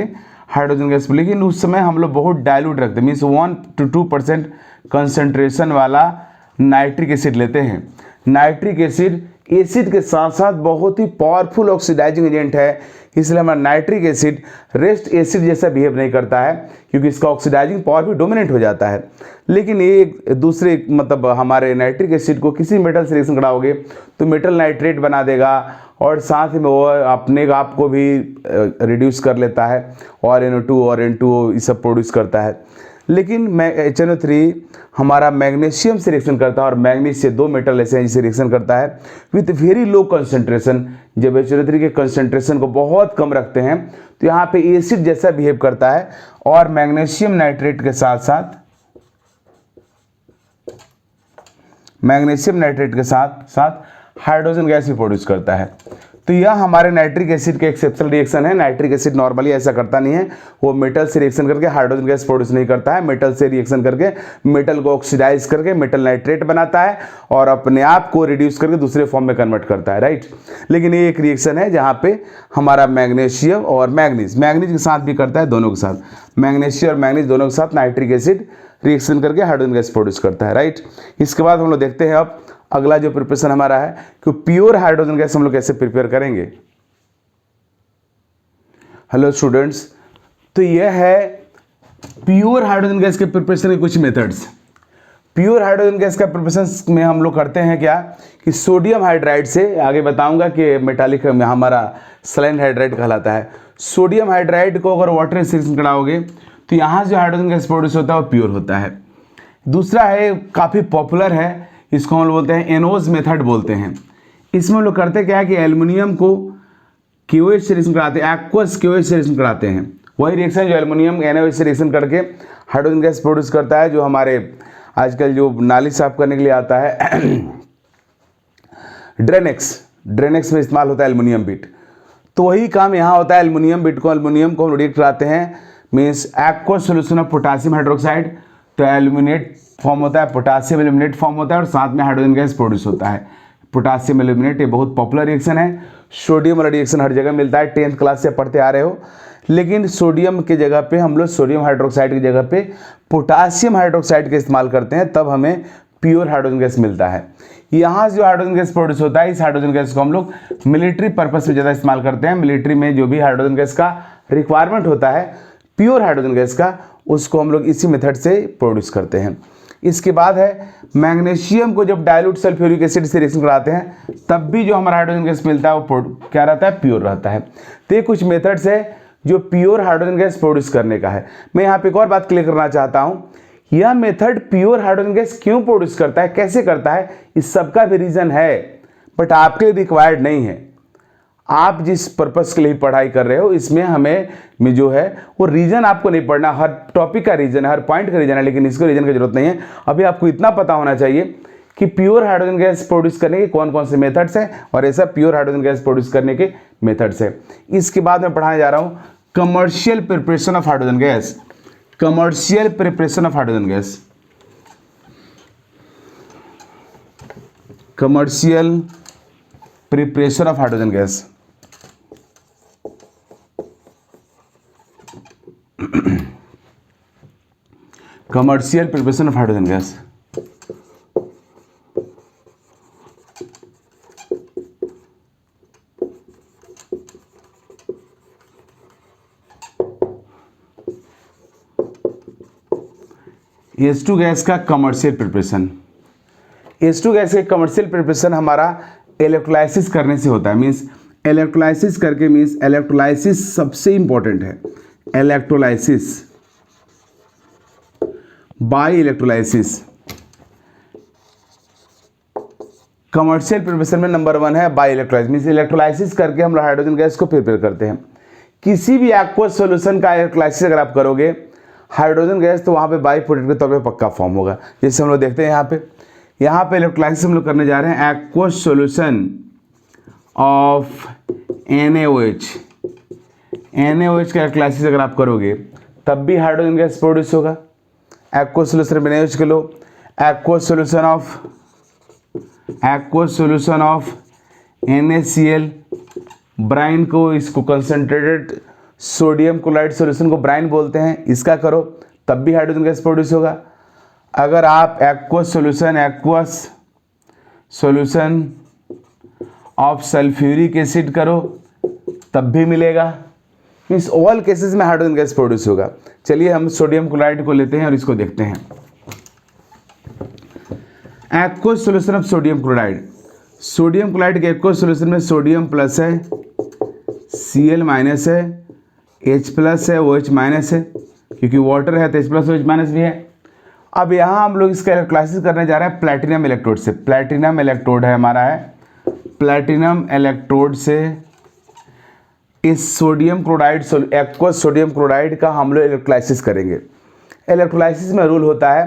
हाइड्रोजन गैस, लेकिन उस समय हम लोग बहुत डाइल्यूट रखते हैं, मीन्स 1 to 2% कंसंट्रेशन वाला नाइट्रिक एसिड लेते हैं। नाइट्रिक एसिड के साथ साथ बहुत ही पावरफुल ऑक्सीडाइजिंग एजेंट है, इसलिए हमारा नाइट्रिक एसिड रेस्ट एसिड जैसा बिहेव नहीं करता है, क्योंकि इसका ऑक्सीडाइजिंग पावर भी डोमिनेट हो जाता है। लेकिन ये दूसरे मतलब हमारे नाइट्रिक एसिड को किसी मेटल से रिएक्शन कराओगे तो मेटल नाइट्रेट बना देगा, और साथ ही में वो अपने आप को भी रिड्यूस कर लेता है, और NO2 और N2O ये सब प्रोड्यूस करता है। लेकिन HNO3 हमारा मैग्नीशियम से रिएक्शन करता है, और मैग्नीज से 2 मेटल ऐसे हैं जिसे रिएक्शन करता है विथ वेरी लो कंसंट्रेशन। जब HNO3 के कंसंट्रेशन को बहुत कम रखते हैं तो यहाँ पे एसिड जैसा बिहेव करता है, और मैग्नीशियम नाइट्रेट के साथ साथ हाइड्रोजन गैस भी प्रोड्यूस करता है। तो यह हमारे नाइट्रिक एसिड के एक्सेप्शनल रिएक्शन है। नाइट्रिक एसिड नॉर्मली ऐसा करता नहीं है, वो मेटल से रिएक्शन करके हाइड्रोजन गैस प्रोड्यूस नहीं करता है, मेटल से रिएक्शन करके मेटल को ऑक्सीडाइज करके मेटल नाइट्रेट बनाता है और अपने आप को रिड्यूस करके दूसरे फॉर्म में कन्वर्ट करता है, राइट। लेकिन ये एक रिएक्शन है जहाँ पे हमारा मैग्नीशियम और मैग्नीज के साथ भी करता है, दोनों के साथ, मैग्नीशियम और मैग्नीज दोनों के साथ नाइट्रिक एसिड रिएक्शन करके हाइड्रोजन गैस प्रोड्यूस करता है, राइट। इसके बाद हम लोग देखते हैं अब अगला जो प्रिपरेशन हमारा है कि प्योर हाइड्रोजन गैस हम लोग कैसे प्रिपेयर करेंगे। हेलो स्टूडेंट्स, तो यह है प्योर हाइड्रोजन गैस के प्रिपरेशन के कुछ मेथड्स। प्योर हाइड्रोजन गैस का प्रिपरेशन में हम लोग करते हैं क्या कि सोडियम हाइड्राइड से, आगे बताऊंगा कि मेटालिक में हमारा सलाइन हाइड्राइड कहलाता है। सोडियम हाइड्राइड को अगर वाटर से रिएक्शन कराओगे तो यहाँ जो हाइड्रोजन गैस प्रोड्यूस होता है वो प्योर होता है। दूसरा है, काफ़ी पॉपुलर है, इसको हम लोग बोलते हैं एनोज मेथड बोलते हैं। इसमें लोग करते क्या है कि एल्युमिनियम को KOH से रिएक्शन कराते हैं, एक्वस KOH से रिएक्शन कराते हैं। वही रिएक्शन जो एल्युमिनियम NaOH से रिएक्शन करके हाइड्रोजन गैस प्रोड्यूस करता है, जो हमारे आजकल जो नाली साफ करने के लिए आता है ड्रेनेक्स में इस्तेमाल होता है एल्युमिनियम बीट। तो वही काम यहाँ होता है, एल्युमिनियम बिट को, एल्युमिनियम को हम रिएक्ट कराते हैं, means aqueous solution of potassium hydroxide, तो एल्यूमिनेट फॉर्म होता है, पोटासियम एल्यूमिनेट फॉर्म होता है और साथ में हाइड्रोजन गैस प्रोड्यूस होता है, पोटासियम एल्यूमिनेट। ये बहुत पॉपुलर रिएक्शन है। सोडियम वाला रिएक्शन हर जगह मिलता है, 10th क्लास से पढ़ते आ रहे हो, लेकिन सोडियम की जगह पे हम लोग सोडियम हाइड्रोक्साइड की जगह पे पोटासियम हाइड्रोक्साइड का इस्तेमाल करते हैं, तब हमें प्योर हाइड्रोजन गैस मिलता है। यहाँ से जो हाइड्रोजन गैस प्रोड्यूस होता है, इस हाइड्रोजन गैस को हम लोग मिलिट्री पर्पस में ज़्यादा इस्तेमाल करते हैं। मिलिट्री में जो भी हाइड्रोजन गैस का रिक्वायरमेंट होता है प्योर हाइड्रोजन गैस का, उसको हम लोग इसी मेथड से प्रोड्यूस करते हैं। इसके बाद है मैग्नीशियम को जब डाइल्यूट सल्फ्यूरिक एसिड से रिएक्शन कराते हैं, तब भी जो हमारा हाइड्रोजन गैस मिलता है वो क्या रहता है, प्योर रहता है। तो ये कुछ मेथड्स है जो प्योर हाइड्रोजन गैस प्रोड्यूस करने का है। मैं यहाँ पे एक और बात क्लियर करना चाहता हूँ, यह मेथड प्योर हाइड्रोजन गैस क्यों प्रोड्यूस करता है, कैसे करता है, इस सबका भी रीजन है, बट आपके रिक्वायर्ड नहीं है। आप जिस पर्पस के लिए पढ़ाई कर रहे हो, इसमें हमें में जो है वो रीजन आपको नहीं पढ़ना, हर टॉपिक का रीजन है, हर पॉइंट का रीजन है, लेकिन इसको रीजन की जरूरत नहीं है। अभी आपको इतना पता होना चाहिए कि प्योर हाइड्रोजन गैस प्रोड्यूस करने के कौन कौन से मेथड्स हैं, और ऐसा प्योर हाइड्रोजन गैस प्रोड्यूस करने के मेथड्स हैं। इसके बाद मैं पढ़ाने जा रहा हूँ commercial preparation of hydrogen gas. Commercial preparation of hydrogen gas, commercial preparation of hydrogen gas. Commercial preparation of hydrogen gas, H2 gas का कमर्शियल प्रिपरेशन। H2 गैस का कमर्शियल प्रिपरेशन हमारा इलेक्ट्रोलाइसिस करने से होता है, मीन्स इलेक्ट्रोलाइसिस करके, means electrolysis सबसे important है, electrolysis by electrolysis. Commercial preparation में नंबर 1 है बाय इलेक्ट्रोलाइसिस, मीन्स इलेक्ट्रोलाइसिस करके हम हाइड्रोजन गैस को प्रिपेयर करते हैं। किसी भी एक्वस सॉल्यूशन का इलेक्ट्रोलाइसिस अगर आप करोगे हाइड्रोजन गैस, तो वहाँ पे बाई प्रोडक्ट के तौर पे पक्का फॉर्म होगा। जैसे हम लोग देखते हैं यहाँ पे इलेक्ट्रोलाइसिस हम लोग करने जा रहे हैं aqueous solution of NaOH। NaOH का इलेक्ट्रोलाइसिस अगर आप करोगे तब भी हाइड्रोजन गैस प्रोड्यूस होगा। एक्वस सॉल्यूशन में NaOH के लो, aqueous solution of NaCl, brine को, इसको कंसंट्रेटेड सोडियम क्लोराइड सॉल्यूशन को ब्राइन बोलते हैं, इसका करो तब भी हाइड्रोजन गैस प्रोड्यूस होगा। अगर आप aqueous solution of sulphuric acid करो तब भी मिलेगा। मीन्स ऑल केसेस में हाइड्रोजन गैस प्रोड्यूस होगा। चलिए हम सोडियम क्लोराइड को लेते हैं और इसको देखते हैं। Aqueous solution of sodium chloride, sodium chloride के एक्वस सॉल्यूशन में सोडियम प्लस है, Cl माइनस है, H प्लस है, OH माइनस है, क्योंकि वाटर है तो H प्लस OH माइनस भी है। अब यहाँ हम लोग इसका इलेक्ट्रोलाइसिस करने जा रहे हैं प्लैटिनम इलेक्ट्रोड से। प्लैटिनम इलेक्ट्रोड है हमारा, है प्लैटिनम इलेक्ट्रोड से इस sodium chloride, aqueous sodium chloride का हम लोग इलेक्ट्रोलाइसिस करेंगे। इलेक्ट्रोलाइसिस में रूल होता है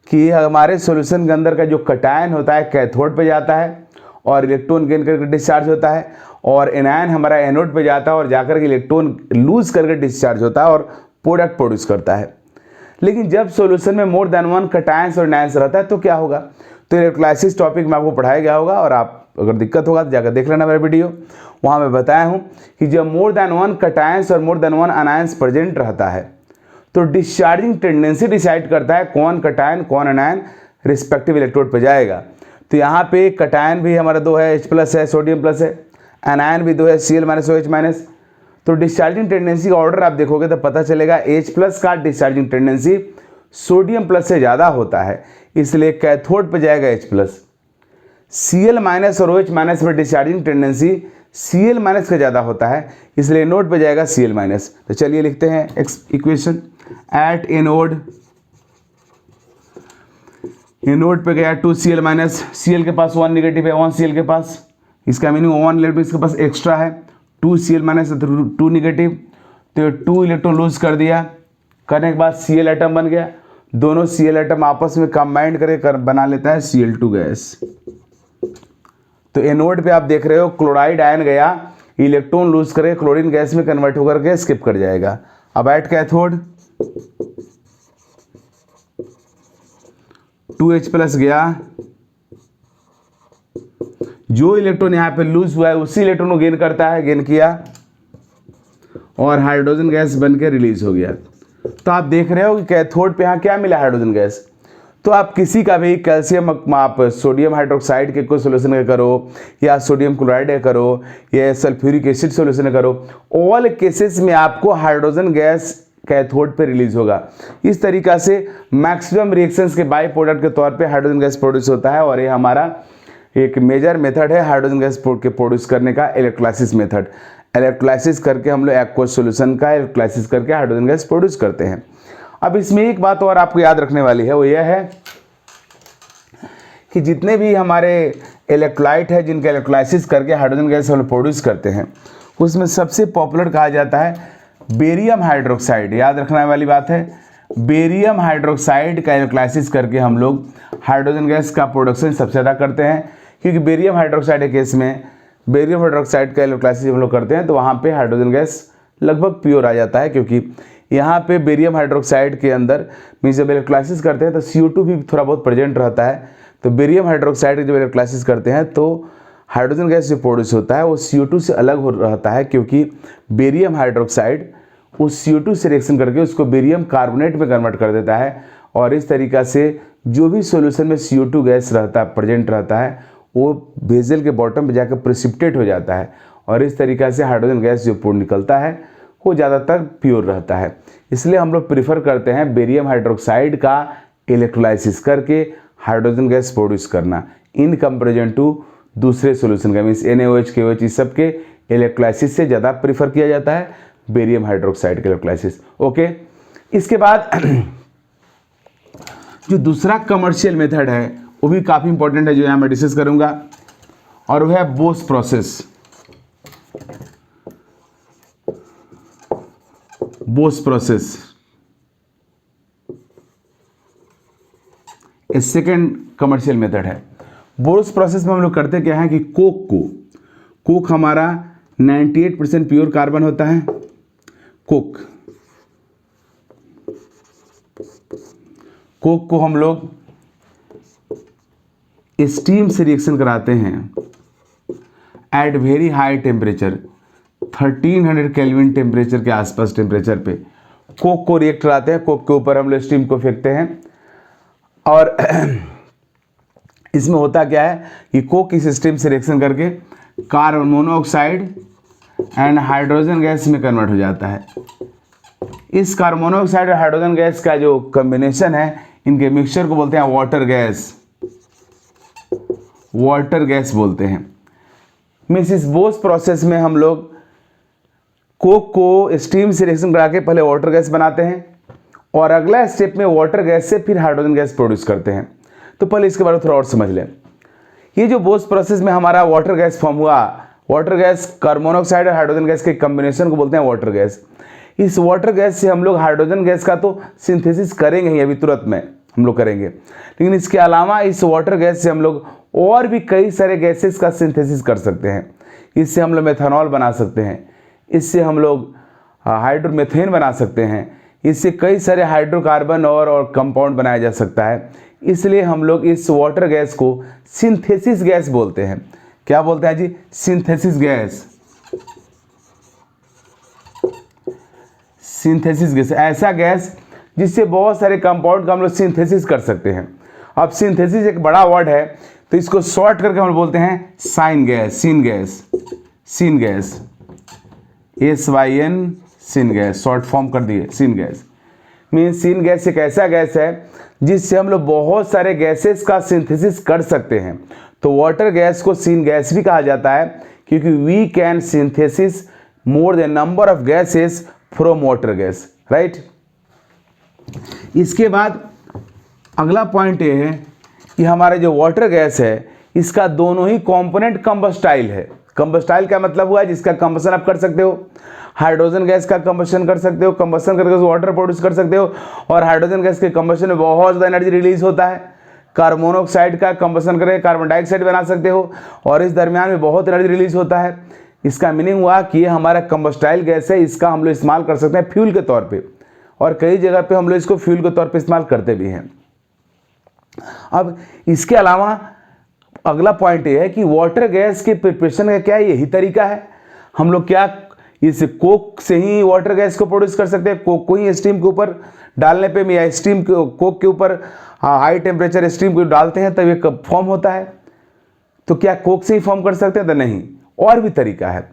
कि हमारे सॉल्यूशन के अंदर का जो कटायन होता है कैथोड पे जाता है और इलेक्ट्रॉन गेन करके डिस्चार्ज होता है, और एनायन हमारा एनोड पे जाता है और जाकर के इलेक्ट्रॉन लूज करके डिस्चार्ज होता है और प्रोडक्ट प्रोड्यूस करता है। लेकिन जब सॉल्यूशन में मोर देन 1 कटायंस और एनायंस रहता है तो क्या होगा, तो इलेक्ट्रोलाइसिस टॉपिक में आपको पढ़ाया गया होगा, और आप अगर दिक्कत होगा तो जाकर देख लेना मेरा वीडियो, वहाँ मैं बताया हूँ कि जब मोर देन 1 कटायंस और मोर देन 1 अनायंस प्रेजेंट रहता है तो डिस्चार्जिंग टेंडेंसी डिसाइड करता है कौन कटायन कौन अनायन रिस्पेक्टिव इलेक्ट्रोड पे जाएगा। तो यहाँ पे कटायन भी हमारा 2 है, H प्लस है, सोडियम प्लस है, अनायन भी 2 है, Cl माइनस OH माइनस। तो डिस्चार्जिंग टेंडेंसी का ऑर्डर आप देखोगे तो पता चलेगा H प्लस का डिस्चार्जिंग टेंडेंसी सोडियम प्लस से ज़्यादा होता है, इसलिए कैथोड पे जाएगा H प्लस। Cl माइनस और OH माइनस में डिस्चार्जिंग टेंडेंसी Cl माइनस का ज़्यादा होता है, इसलिए एनोड पे जाएगा Cl माइनस। तो चलिए लिखते हैं इक्वेशन, एट एनोड पे गया 2Cl माइनस, Cl के पास 1 निगेटिव है, 1 Cl के पास, इसका मीनिंग 1 इलेक्ट्रॉन इसके पास एक्स्ट्रा है, 2Cl माइनस 2 निगेटिव, तो 2 इलेक्ट्रॉन लूज कर दिया, करने के बाद Cl एटम बन गया, दोनों Cl एटम आपस में कंबाइंड करके बना लेता है Cl2 गैस। तो एनोड पे आप देख रहे हो क्लोराइड आयन गया, इलेक्ट्रॉन लूज करके क्लोरीन गैस में कन्वर्ट होकर के स्किप कर जाएगा। अब एट कैथोड 2H+ गया, जो इलेक्ट्रॉन यहाँ पे लूज हुआ है उसी इलेक्ट्रॉन को गेन करता है, गेन किया और हाइड्रोजन गैस बन के रिलीज हो गया। तो आप देख रहे हो कि कैथोड पे यहाँ क्या मिला, हाइड्रोजन गैस। तो आप किसी का भी कैल्शियम आप सोडियम हाइड्रोक्साइड के कोई सोल्यूशन का करो या सोडियम क्लोराइड का करो या सल्फ्यूरिक एसिड सोल्यूशन का करो, ऑल केसेस में आपको हाइड्रोजन गैस कैथोड पे रिलीज होगा। इस तरीका से मैक्सिमम रिएक्शंस के बाई प्रोडक्ट के तौर पे हाइड्रोजन गैस प्रोड्यूस होता है और ये हमारा एक मेजर मेथड है हाइड्रोजन गैस के प्रोड्यूस करने का, इलेक्ट्रोलाइसिस मेथड। इलेक्ट्रोलाइसिस करके हम लोग एक्वस सॉल्यूशन का इलेक्ट्रोलाइसिस करके हाइड्रोजन गैस प्रोड्यूस करते हैं। अब इसमें एक बात और आपको याद रखने वाली है, वो यह है कि जितने भी हमारे इलेक्ट्रोलाइट है जिनका इलेक्ट्रोलाइसिस करके हाइड्रोजन गैस हम प्रोड्यूस करते हैं, उसमें सबसे पॉपुलर कहा जाता है बेरियम हाइड्रोक्साइड। याद रखने वाली बात है, बेरियम हाइड्रोक्साइड का इलेक्ट्रोलाइसिस करके हम लोग हाइड्रोजन गैस का प्रोडक्शन सबसे ज़्यादा करते हैं, क्योंकि बेरियम हाइड्रोक्साइड के केस में बेरियम हाइड्रोक्साइड का इलेक्ट्रोलाइसिस हम लोग करते हैं तो वहाँ पे हाइड्रोजन गैस लगभग प्योर आ जाता है, क्योंकि यहाँ पे बेरियम हाइड्रोक्साइड के अंदर मीन्स जब इलेक्ट्रोलाइसिस करते हैं तो CO2 भी थोड़ा बहुत प्रेजेंट रहता है। तो बेरियम हाइड्रोक्साइड जब इलेक्ट्रोलाइसिस करते हैं तो हाइड्रोजन गैस जो प्रोड्यूस होता है वो CO2 से अलग हो रहता है, क्योंकि बेरियम हाइड्रोक्साइड उस CO2 से रिएक्शन करके उसको बेरियम कार्बोनेट में कन्वर्ट कर देता है और इस तरीका से जो भी सॉल्यूशन में CO2 गैस रहता है प्रेजेंट रहता है वो बेजल के बॉटम पे जाकर प्रेसिपिटेट हो जाता है और इस तरीका से हाइड्रोजन गैस जो पूर्ण निकलता है वो ज़्यादातर प्योर रहता है। इसलिए हम लोग प्रीफर करते हैं बेरियम हाइड्रोक्साइड का इलेक्ट्रोलाइसिस करके हाइड्रोजन गैस प्रोड्यूस करना इन कंपेरिजन टू दूसरे सॉल्यूशन का, मीन्स NaOH KOH इस सब के इलेक्ट्रोलाइसिस से ज़्यादा प्रीफर किया जाता है बेरियम हाइड्रोक्साइड का इलेक्ट्रोलाइसिस। ओके, इसके बाद जो दूसरा कमर्शियल मेथड है वो भी काफ़ी इंपॉर्टेंट है जो यहाँ मैं डिस्कस करूँगा और वो है बोस प्रोसेस। बोस प्रोसेस एक सेकेंड कमर्शियल मेथड है। बोस प्रोसेस में हम लोग करते क्या है कि कोक हमारा 98% प्योर कार्बन होता है। कोक को हम लोग स्टीम से रिएक्शन कराते हैं at very high temperature 1300 kelvin temperature के आसपास टेम्परेचर पे कोक को रिएक्ट कराते हैं। कोक के ऊपर हम लोग स्टीम को फेंकते हैं और इसमें होता क्या है कि कोक इस स्टीम से रिएक्शन करके carbon monoxide and hydrogen gas में कन्वर्ट हो जाता है। इस कार्बन मोनोऑक्साइड और हाइड्रोजन गैस का जो कॉम्बिनेशन है इनके मिक्सचर को बोलते हैं वाटर गैस बोलते हैं। मीन्स इस बोस प्रोसेस में हम लोग कोक को स्टीम से रिएक्शन करा के पहले वाटर गैस बनाते हैं और अगला स्टेप में वाटर गैस से फिर हाइड्रोजन गैस प्रोड्यूस करते हैं। तो पहले इसके बारे में थोड़ा और समझ लें। ये जो बोस प्रोसेस में हमारा वाटर गैस फॉर्म हुआ, वाटर गैस कार्बन मोनोऑक्साइड और हाइड्रोजन गैस के कॉम्बिनेशन को बोलते हैं वाटर गैस। इस वाटर गैस से हम लोग हाइड्रोजन गैस का तो सिंथेसिस करेंगे ही, अभी तुरंत में हम लोग करेंगे, लेकिन इसके अलावा इस वाटर गैस से हम लोग और भी कई सारे गैसेस का सिंथेसिस कर सकते हैं। इससे हम लोग मेथनॉल बना सकते हैं, इससे हम लोग हाइड्रोमेथेन बना सकते हैं, इससे कई सारे हाइड्रोकार्बन और कंपाउंड बनाया जा सकता है। इसलिए हम लोग इस वाटर गैस को सिंथेसिस गैस बोलते हैं। क्या बोलते हैं जी? Synthesis gas. सिंथेसिस गैस ऐसा गैस जिससे बहुत सारे कंपाउंड का हम लोग सिंथेसिस कर सकते हैं। अब सिंथेसिस एक बड़ा वर्ड है तो इसको शॉर्ट करके हम बोलते हैं syn gas, syn gas, SYN, syn gas, short form कर दिए syn gas. Means syn gas एक ऐसा गैस है जिससे हम लोग बहुत सारे गैसेस का सिंथेसिस कर सकते हैं। तो वाटर गैस को सीन गैस भी कहा जाता है क्योंकि we can synthesis more than number of gases from water gas, right. इसके बाद अगला पॉइंट ये है कि हमारे जो वाटर गैस है इसका दोनों ही कंपोनेंट कंबस्टाइल है। कंबस्टाइल का मतलब हुआ है जिसका कंबशन आप कर सकते हो। हाइड्रोजन गैस का कंबशन कर सकते हो, कंबशन करके वाटर प्रोड्यूस कर सकते हो और हाइड्रोजन गैस के कंबशन में बहुत ज़्यादा एनर्जी रिलीज होता है। कार्बन मोनोऑक्साइड का कंबशन करके कार्बन डाइऑक्साइड बना सकते हो और इस दरमियान में बहुत एनर्जी रिलीज होता है। इसका मीनिंग हुआ कि ये हमारा कंबस्टाइल गैस है, इसका हम लोग इस्तेमाल कर सकते हैं फ्यूल के तौर पे, और कई जगह पे हम लोग इसको फ्यूल के तौर पे इस्तेमाल करते भी हैं। अब इसके अलावा अगला पॉइंट ये है कि वाटर गैस के प्रिपरेशन का क्या यही तरीका है? हम लोग क्या इस कोक से ही वाटर गैस को प्रोड्यूस कर सकते हैं? कोक को ही स्टीम के ऊपर डालने पे या स्टीम कोक के ऊपर हाई टेम्परेचर स्टीम को डालते हैं तब ये फॉर्म होता है, तो क्या कोक से ही फॉर्म कर सकते हैं? तो नहीं, और भी तरीका है।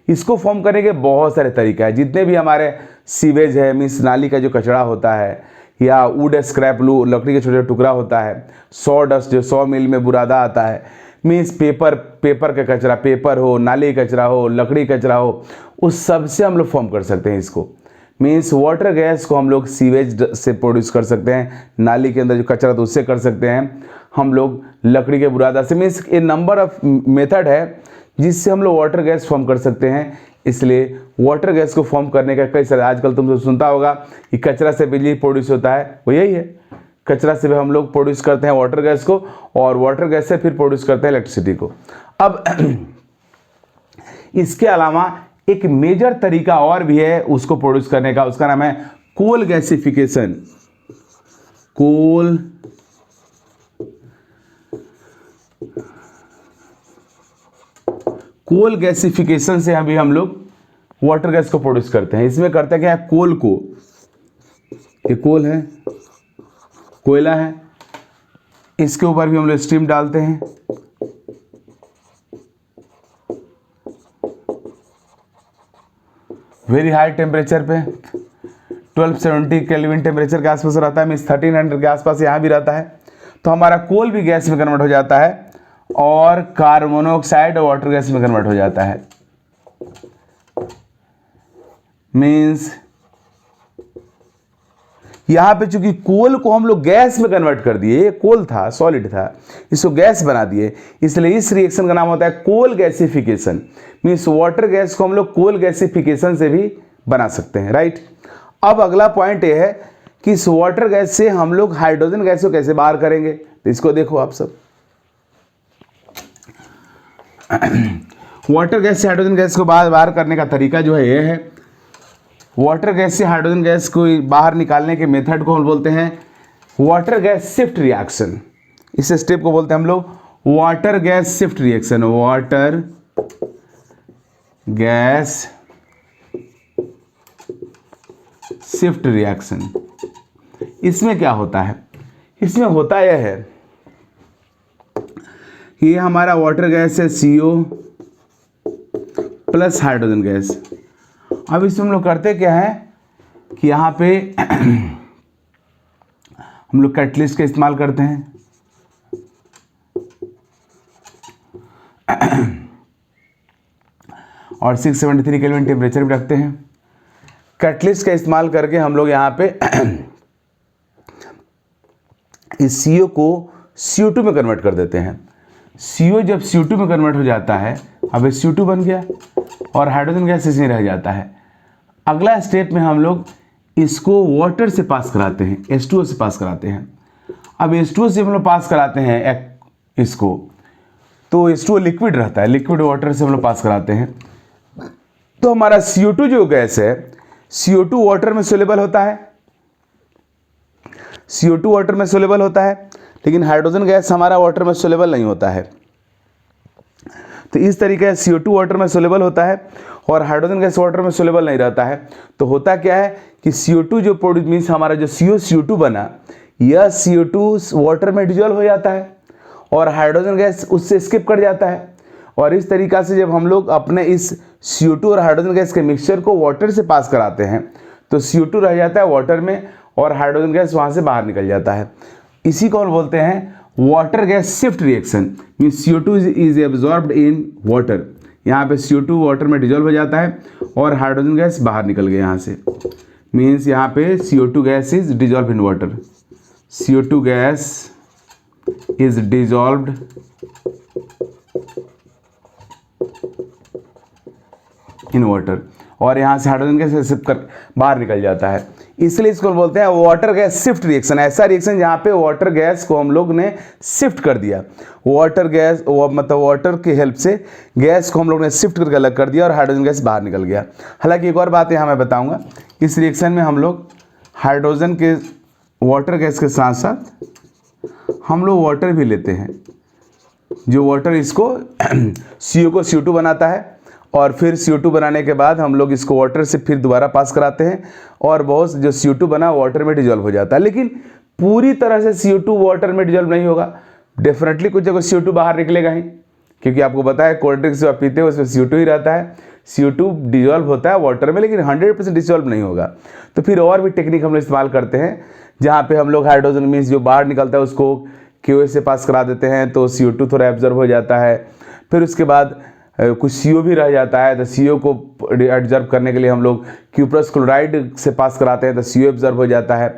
इसको फॉर्म करने के बहुत सारे तरीका है। जितने भी हमारे सीवेज है, मीन्स नाली का जो कचरा होता है, या वुड स्क्रैप लकड़ी के छोटे टुकड़ा होता है, सॉ डस्ट जो सॉ मिल में बुरादा आता है, मीन्स पेपर का कचरा, पेपर हो, नाली कचरा हो, लकड़ी कचरा हो, उस सब से हम लोग फॉर्म कर सकते हैं इसको। मीन्स वाटर गैस को हम लोग सीवेज से प्रोड्यूस कर सकते हैं, नाली के अंदर जो कचरा तो उससे कर सकते हैं, हम लोग लकड़ी के बुरादा से, means A number of method है जिससे हम लोग वाटर गैस फॉर्म कर सकते हैं। इसलिए वाटर गैस को फॉर्म करने का कई सारे, आजकल तुम तो सुनता होगा कि कचरा से बिजली प्रोड्यूस होता है, वो यही है, कचरा से भी हम लोग प्रोड्यूस करते हैं वाटर गैस को, और वाटर गैस से फिर प्रोड्यूस करते हैं इलेक्ट्रिसिटी को। अब इसके अलावा एक मेजर तरीका और भी है उसको प्रोड्यूस करने का, उसका नाम है कोल गैसिफिकेशन। कोल गैसिफिकेशन से अभी हम लोग वाटर गैस को प्रोड्यूस करते हैं। इसमें करते हैं क्या? कोल को, ये कोल है, कोयला है, इसके ऊपर भी हम लोग स्टीम डालते हैं, वेरी हाई टेम्परेचर पे 1270 केल्विन टेम्परेचर के आसपास रहता है, मीन्स 1300 के आसपास यहाँ भी रहता है। तो हमारा कोल भी गैस में कन्वर्ट हो जाता है और कार्बन मोनोऑक्साइड और वाटर गैस में कन्वर्ट हो जाता है। मीन्स यहाँ पे चूंकि कोल को हम लोग गैस में कन्वर्ट कर दिए, ये कोल था, सॉलिड था, इसको गैस बना दिए, इसलिए इस रिएक्शन का नाम होता है coal gasification. Means water gas को हम लोग कोल गैसिफिकेशन से भी बना सकते हैं, राइट। अब अगला पॉइंट ये है कि इस वाटर गैस से हम लोग हाइड्रोजन गैस को कैसे बाहर करेंगे, तो इसको देखो आप सब। वाटर गैस से हाइड्रोजन गैस को बाहर करने का तरीका जो है ये है, वाटर गैस से हाइड्रोजन गैस को बाहर निकालने के मेथड को हम बोलते हैं वाटर गैस शिफ्ट रिएक्शन। इस स्टेप को बोलते हैं हम लोग water gas shift reaction. Water gas shift reaction, इसमें क्या होता है? इसमें होता यह है कि ये हमारा वाटर गैस है CO प्लस हाइड्रोजन गैस। अब इसमें हम लोग करते क्या है कि यहाँ पे हम लोग कैटलिस्ट का इस्तेमाल करते हैं, और 673 केल्विन टेम्परेचर भी रखते हैं। कैटलिस्ट का इस्तेमाल करके हम लोग यहाँ पे इस CO को CO2 में कन्वर्ट कर देते हैं। CO जब CO2 में कन्वर्ट हो जाता है, अब CO2 बन गया और हाइड्रोजन गैस इसमें रह जाता है। अगला स्टेप में हम लोग इसको वाटर से पास कराते हैं, H2O से पास कराते हैं। अब H2O से हम लोग पास कराते हैं इसको, तो H2O लिक्विड रहता है, लिक्विड वाटर से हम लोग पास कराते हैं। तो हमारा CO2 जो गैस है, CO2 वाटर में सोलेबल होता है, CO2 वाटर में सोलेबल होता है, लेकिन हाइड्रोजन गैस हमारा वाटर में सोलेबल नहीं होता है। तो इस तरीके से CO2 वाटर में सोलेबल होता है और हाइड्रोजन गैस वाटर में सोलेबल नहीं रहता है। तो होता क्या है कि CO2 जो प्रोड्यूस, मीन्स हमारा जो CO2 बना, यह CO2 वाटर में डिजोल्व हो जाता है और हाइड्रोजन गैस उससे स्किप कर जाता है। और इस तरीक़ा से जब हम लोग अपने इस CO2 और हाइड्रोजन गैस के मिक्सचर को वाटर से पास कराते हैं तो CO2 रह जाता है वाटर में और हाइड्रोजन गैस वहाँ से बाहर निकल जाता है। इसी को हम बोलते हैं water gas shift reaction. Means CO2 is absorbed in water, यहाँ पे CO2 वाटर में डिजोल्व हो जाता है और हाइड्रोजन गैस बाहर निकल गया यहाँ से। मीन्स यहाँ पे CO2 gas is dissolve in water, CO2 gas is dissolved in water, और यहाँ से हाइड्रोजन गैस शिफ्ट कर बाहर निकल जाता है। इसलिए इसको बोलते हैं वाटर गैस शिफ्ट रिएक्शन। ऐसा रिएक्शन जहाँ पे वाटर गैस को हम लोग ने शिफ्ट कर दिया, वाटर गैस मतलब वाटर की हेल्प से गैस को हम लोग ने शिफ्ट करके अलग कर दिया और हाइड्रोजन गैस बाहर निकल गया। हालांकि एक और बात यहाँ मैं बताऊँगा, इस रिएक्शन में हम लोग हाइड्रोजन के वाटर गैस के साथ साथ हम लोग वाटर भी लेते हैं, जो वाटर इसको CO को CO2 बनाता है और फिर CO2 बनाने के बाद हम लोग इसको वाटर से फिर दोबारा पास कराते हैं और बहुत जो CO2 बना वाटर में डिजॉल्व हो जाता है। लेकिन पूरी तरह से CO2 वाटर में डिजॉल्व नहीं होगा, डेफिनेटली कुछ जगह CO2 बाहर निकलेगा ही, क्योंकि आपको पता है कोल्ड ड्रिंक्स जो आप पीते हैं उसमें CO2 ही रहता है। CO2 डिजॉल्व होता है वाटर में, लेकिन 100% डिजॉल्व नहीं होगा। तो फिर और भी टेक्निक हम लोग इस्तेमाल करते हैं, जहाँ पे हम लोग हाइड्रोजन मीन्स जो बाहर निकलता है उसको QA से पास करा देते हैं, तो CO2 थोड़ा एब्जॉर्ब हो जाता है। फिर उसके बाद कुछ CO भी रह जाता है, तो CO को एब्जॉर्ब करने के लिए हम लोग Q+ क्लोराइड से पास कराते हैं, तो CO एब्जॉर्ब हो जाता है।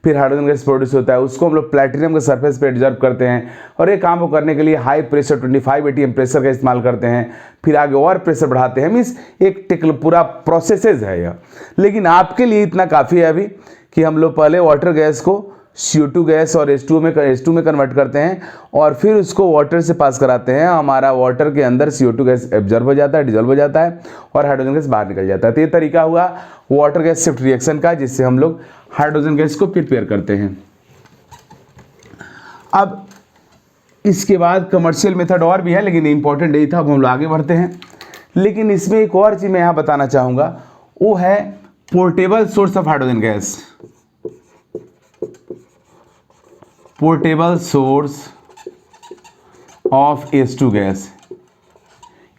फिर हाइड्रोजन गैस प्रोड्यूस होता है, उसको हम लोग प्लैटिनम के सरफेस पे एब्जॉर्ब करते हैं और ये काम को करने के लिए हाई प्रेशर 25 ATM प्रेशर का इस्तेमाल करते हैं। फिर आगे और प्रेशर बढ़ाते हैं, मीन्स एक पूरा प्रोसेसेस है यह। लेकिन आपके लिए इतना काफ़ी है अभी कि हम लोग पहले वाटर गैस को CO2 गैस और H2 में कन्वर्ट करते हैं और फिर उसको वाटर से पास कराते हैं। हमारा वाटर के अंदर CO2 गैस एब्जॉर्ब हो जाता है, डिजॉल्व हो जाता है और हाइड्रोजन गैस बाहर निकल जाता है। तो ये तरीका हुआ वाटर गैस शिफ्ट रिएक्शन का, जिससे हम लोग हाइड्रोजन गैस को प्रिपेयर करते हैं। अब इसके बाद कमर्शियल मेथड और भी है, लेकिन इंपॉर्टेंट यही था। अब हम लोग आगे बढ़ते हैं, लेकिन इसमें एक और चीज़ मैं यहाँ बताना चाहूँगा, वो है portable source of hydrogen gas. Portable source of H2 gas.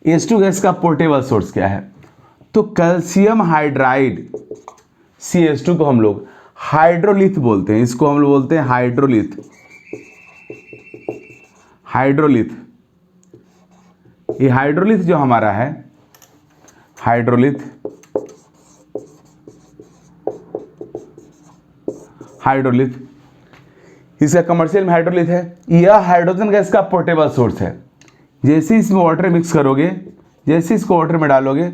H2 gas का पोर्टेबल सोर्स क्या है? तो कैल्शियम हाइड्राइड CH2 को हम लोग हाइड्रोलिथ बोलते हैं, इसको हम लोग बोलते हैं हाइड्रोलिथ। हाइड्रोलिथ, ये हाइड्रोलिथ जो हमारा है, हाइड्रोलिथ इसका कमर्शियल में हाइड्रोलिथ है। यह हाइड्रोजन गैस का पोर्टेबल सोर्स है। जैसे ही इसमें वाटर मिक्स करोगे, जैसे इसको वाटर में डालोगे,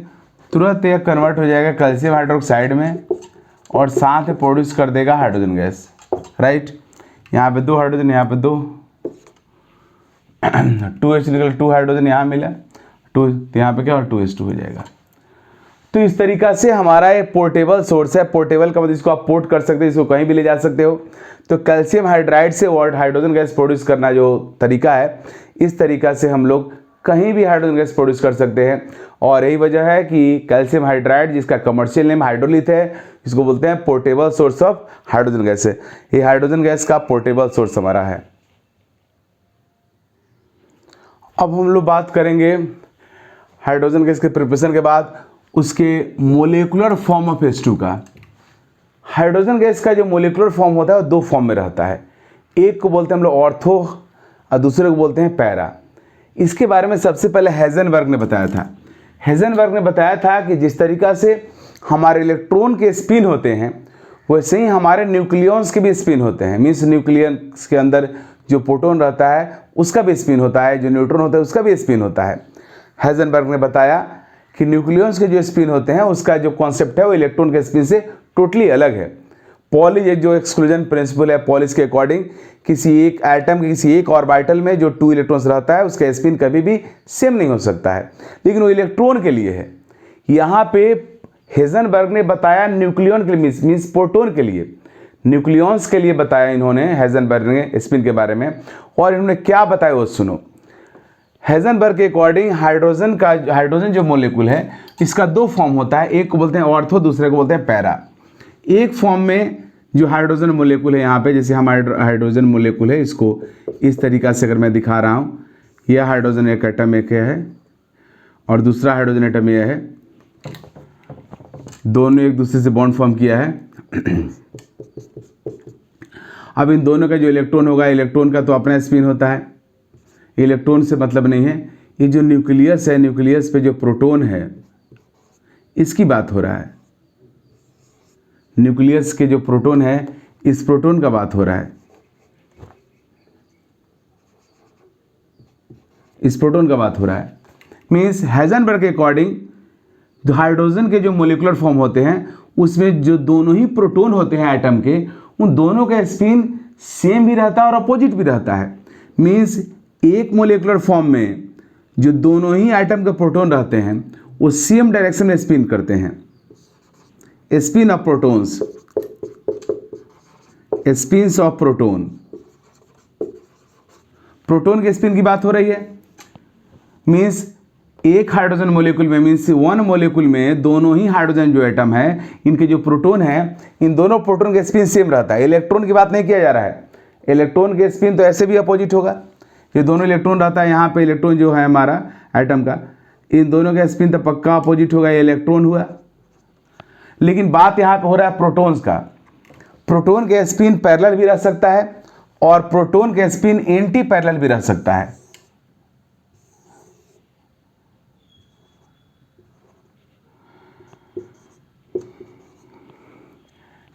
तुरंत यह कन्वर्ट हो जाएगा कैल्शियम हाइड्रोक्साइड में और साथ में प्रोड्यूस कर देगा हाइड्रोजन गैस। राइट, यहाँ पे 2 हाइड्रोजन, यहाँ पे 2 2H निकल 2 हाइड्रोजन यहाँ मिला 2, तो यहाँ पे क्या और 2H2 हो जाएगा। तो इस तरीका से हमारा ये पोर्टेबल सोर्स है। पोर्टेबल का मतलब इसको आप पोर्ट कर सकते हो, इसको कहीं भी ले जा सकते हो। तो कैल्शियम हाइड्राइड से हाइड्रोजन गैस प्रोड्यूस करना जो तरीका है, इस तरीका से हम लोग कहीं भी हाइड्रोजन गैस प्रोड्यूस कर सकते हैं। और यही वजह है कि कैल्शियम हाइड्राइड, जिसका कमर्शियल नेम हाइड्रोलिथ है, इसको बोलते हैं portable source of hydrogen gas है। ये हाइड्रोजन गैस का पोर्टेबल सोर्स हमारा है। अब हम लोग बात करेंगे हाइड्रोजन गैस के प्रिपरेशन के बाद उसके मोलिकुलर फॉर्म ऑफ H2 का। हाइड्रोजन गैस का जो मोलिकुलर फॉर्म होता है वो 2 फॉर्म में रहता है। एक को बोलते हैं हम लोग ऑर्थो और दूसरे को बोलते हैं पैरा। इसके बारे में सबसे पहले हेजनबर्ग ने बताया था। हेजनबर्ग ने बताया था कि जिस तरीका से हमारे इलेक्ट्रॉन के स्पिन होते हैं, वैसे ही हमारे न्यूक्लियॉन्स के भी स्पिन होते हैं। मीन्स न्यूक्लियस के अंदर जो प्रोटॉन रहता है उसका भी स्पिन होता है, जो न्यूट्रॉन होता है उसका भी स्पिन होता है। हेजनबर्ग ने बताया कि न्यूक्लियॉन्स के जो स्पिन होते हैं उसका जो कॉन्सेप्ट है वो इलेक्ट्रॉन के स्पिन से टोटली अलग है। पॉलिज एक जो एक्सक्लूजन प्रिंसिपल है, पॉलिज के अकॉर्डिंग किसी एक एटम के किसी एक ऑर्बिटल में जो 2 इलेक्ट्रॉन्स रहता है उसका स्पिन कभी भी सेम नहीं हो सकता है, लेकिन वो इलेक्ट्रॉन के लिए है। यहाँ पे हेजनबर्ग ने बताया न्यूक्लियॉन के लिए, मीन्स प्रोटॉन के लिए, न्यूक्लियॉन्स के लिए बताया इन्होंने हेजनबर्ग ने स्पिन के बारे में। और इन्होंने क्या बताया वो सुनो। हेजनबर्ग के अकॉर्डिंग हाइड्रोजन जो मोलिक्यूल है इसका 2 फॉर्म होता है। एक को बोलते हैं ऑर्थो, दूसरे को बोलते हैं पैरा। एक फॉर्म में जो हाइड्रोजन मोलिक्यूल है, यहाँ पे जैसे हम हाइड्रोजन मोलिक्यूल है, इसको इस तरीका से अगर मैं दिखा रहा हूँ, यह हाइड्रोजन एक एटम एक है और दूसरा हाइड्रोजन एटम यह है, दोनों एक दूसरे से बॉन्ड फॉर्म किया है। अब इन दोनों का जो इलेक्ट्रॉन होगा, इलेक्ट्रॉन का तो अपना स्पिन होता है, इलेक्ट्रॉन से मतलब नहीं है। ये जो न्यूक्लियस है, न्यूक्लियस पे जो प्रोटॉन है इसकी बात हो रहा है। न्यूक्लियस के जो प्रोटॉन है, इस प्रोटॉन का बात हो रहा है, इस प्रोटॉन का बात हो रहा है। मीन्स हेजनबर्ग के अकॉर्डिंग हाइड्रोजन के जो मोलिकुलर फॉर्म होते हैं उसमें जो दोनों ही प्रोटॉन होते हैं एटम के, उन दोनों का स्पिन सेम भी रहता है और अपोजिट भी रहता है। मीन्स एक मोलिकुलर फॉर्म में जो दोनों ही एटम के प्रोटॉन रहते हैं वो सेम डायरेक्शन में स्पिन करते हैं। Spin of protons, spins of proton, proton के स्पिन की बात हो रही है। मीन्स एक हाइड्रोजन मोलिक्यूल में, मीन्स वन मोलिक्यूल में दोनों ही हाइड्रोजन जो एटम है, इनके जो प्रोटॉन है, इन दोनों प्रोटॉन का स्पिन सेम रहता है। इलेक्ट्रॉन की बात नहीं किया जा रहा है। इलेक्ट्रॉन के स्पिन तो ऐसे भी अपोजिट होगा। ये दोनों इलेक्ट्रॉन रहता है, यहाँ पे इलेक्ट्रॉन जो है हमारा एटम का, इन दोनों का स्पिन तो पक्का अपोजिट होगा, ये इलेक्ट्रॉन हुआ। लेकिन बात यहाँ पे हो रहा है प्रोटॉन्स का। प्रोटॉन के स्पिन पैरेलल भी रह सकता है और प्रोटॉन के स्पिन एंटी पैरेलल भी रह सकता है।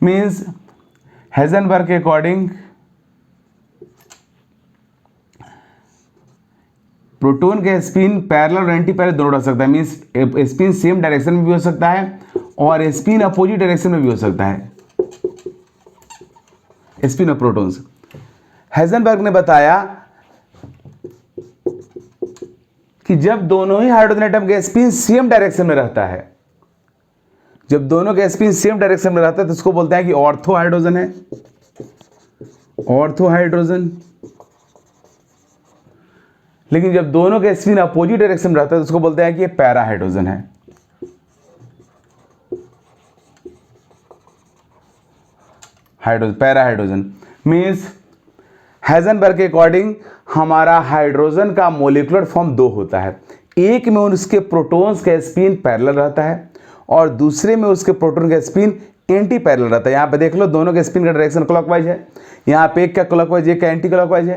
मीन्स हेजनबर्ग के अकॉर्डिंग प्रोटॉन के स्पिन पैरेलल और एंटी पैरेलल दोनों रह सकता है। मीन्स स्पिन सेम डायरेक्शन में भी हो सकता है और स्पिन अपोजिट डायरेक्शन में भी हो सकता है, स्पिन ऑफ प्रोटॉन्स। हेजनबर्ग ने बताया कि जब दोनों ही हाइड्रोजन एटम के स्पिन सेम डायरेक्शन में रहता है, जब दोनों के स्पिन सेम डायरेक्शन में रहता है तो उसको बोलते हैं कि ऑर्थो हाइड्रोजन है, ऑर्थो हाइड्रोजन। लेकिन जब दोनों के स्पिन अपोजिट डायरेक्शन में रहता है तो उसको बोलते हैं कि ये पैरा हाइड्रोजन है। पैरा हाइड्रोजन मीन्स हेजनबर्ग के अकॉर्डिंग हमारा हाइड्रोजन का मोलिकुलर फॉर्म दो होता है। एक में उसके प्रोटॉन्स का स्पिन पैरेलल रहता है और दूसरे में उसके प्रोटॉन का स्पिन एंटी पैरेलल रहता है। यहाँ पे देख लो, दोनों के स्पिन का डायरेक्शन क्लॉकवाइज है, यहाँ पे एक का क्लॉकवाइज, एक का एंटी क्लॉकवाइज है।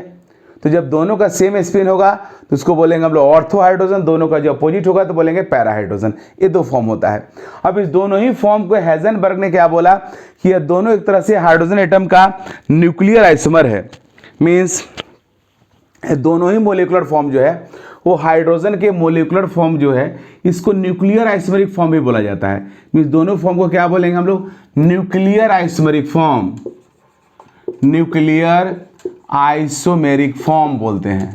तो जब दोनों का सेम स्पिन होगा तो उसको बोलेंगे हम लोग ऑर्थो हाइड्रोजन, दोनों का जो अपोजिट होगा तो बोलेंगे पैरा हाइड्रोजन। ये दो फॉर्म होता है। अब इस दोनों ही फॉर्म को हेजनबर्ग ने क्या बोला कि ये दोनों एक तरह से हाइड्रोजन एटम का न्यूक्लियर आइसोमर है। मीन्स दोनों ही मोलिकुलर फॉर्म जो है वो हाइड्रोजन के मोलिकुलर फॉर्म जो है इसको न्यूक्लियर आइसोमेरिक फॉर्म भी बोला जाता है। मीन्स दोनों फॉर्म को क्या बोलेंगे हम लोग? Nuclear isomeric form, nuclear isomeric form बोलते हैं।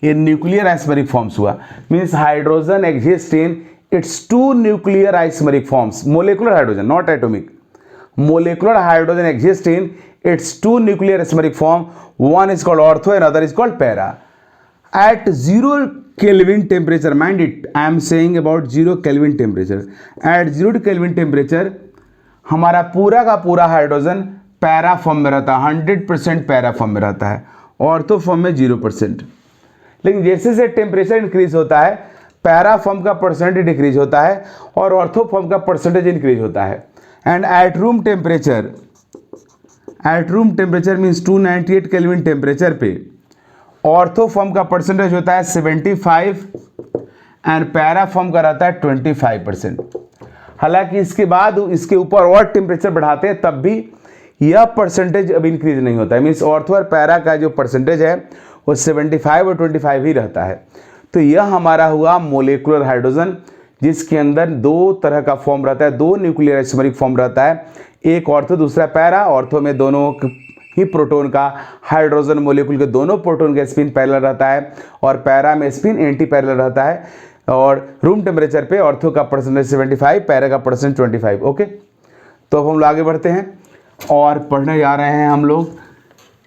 ये न्यूक्लियर आइसोमेरिक फॉर्म्स हुआ। Means hydrogen exist in its two nuclear isomeric forms, molecular hydrogen not atomic. Molecular hydrogen exist in its two nuclear isomeric form, one is called ortho and other is called para. At 0 Kelvin temperature, mind it, I am saying about 0 Kelvin temperature. At 0 Kelvin temperature हमारा पूरा का पूरा hydrogen para form में रहता है, 100% para form में रहता है, ऑर्थो फॉर्म में 0%। लेकिन जैसे जैसे टेम्परेचर इंक्रीज होता है पैरा फॉर्म का परसेंटेज डिक्रीज होता है और ऑर्थो फॉर्म का परसेंटेज इंक्रीज होता है। And at room temperature, at room temperature means 298 kelvin temperature पे ऑर्थो फॉर्म का परसेंटेज होता है 75 एंड पैरा फॉर्म का रहता है 25%। हालांकि इसके बाद इसके ऊपर और टेम्परेचर बढ़ाते हैं तब भी यह परसेंटेज अब इंक्रीज नहीं होता है। मीन्स ऑर्थो और पैरा का जो परसेंटेज है वो 75 और 25 ही रहता है। तो यह हमारा हुआ मोलिकुलर हाइड्रोजन, जिसके अंदर दो तरह का फॉर्म रहता है, दो न्यूक्लियर आइसोमेरिक फॉर्म रहता है, एक ऑर्थो दूसरा पैरा। ऑर्थो में दोनों ही प्रोटॉन का, हाइड्रोजन मोलिक्यूल के दोनों प्रोटॉन का स्पिन पैरेलल रहता है और पैरा में स्पिन एंटी पैरेलल रहता है। और रूम टेम्परेचर पे ऑर्थो का परसेंटेज 75, पैरा का परसेंट 25। ओके, तो अब हम लोग आगे बढ़ते हैं और पढ़ने जा रहे हैं हम लोग।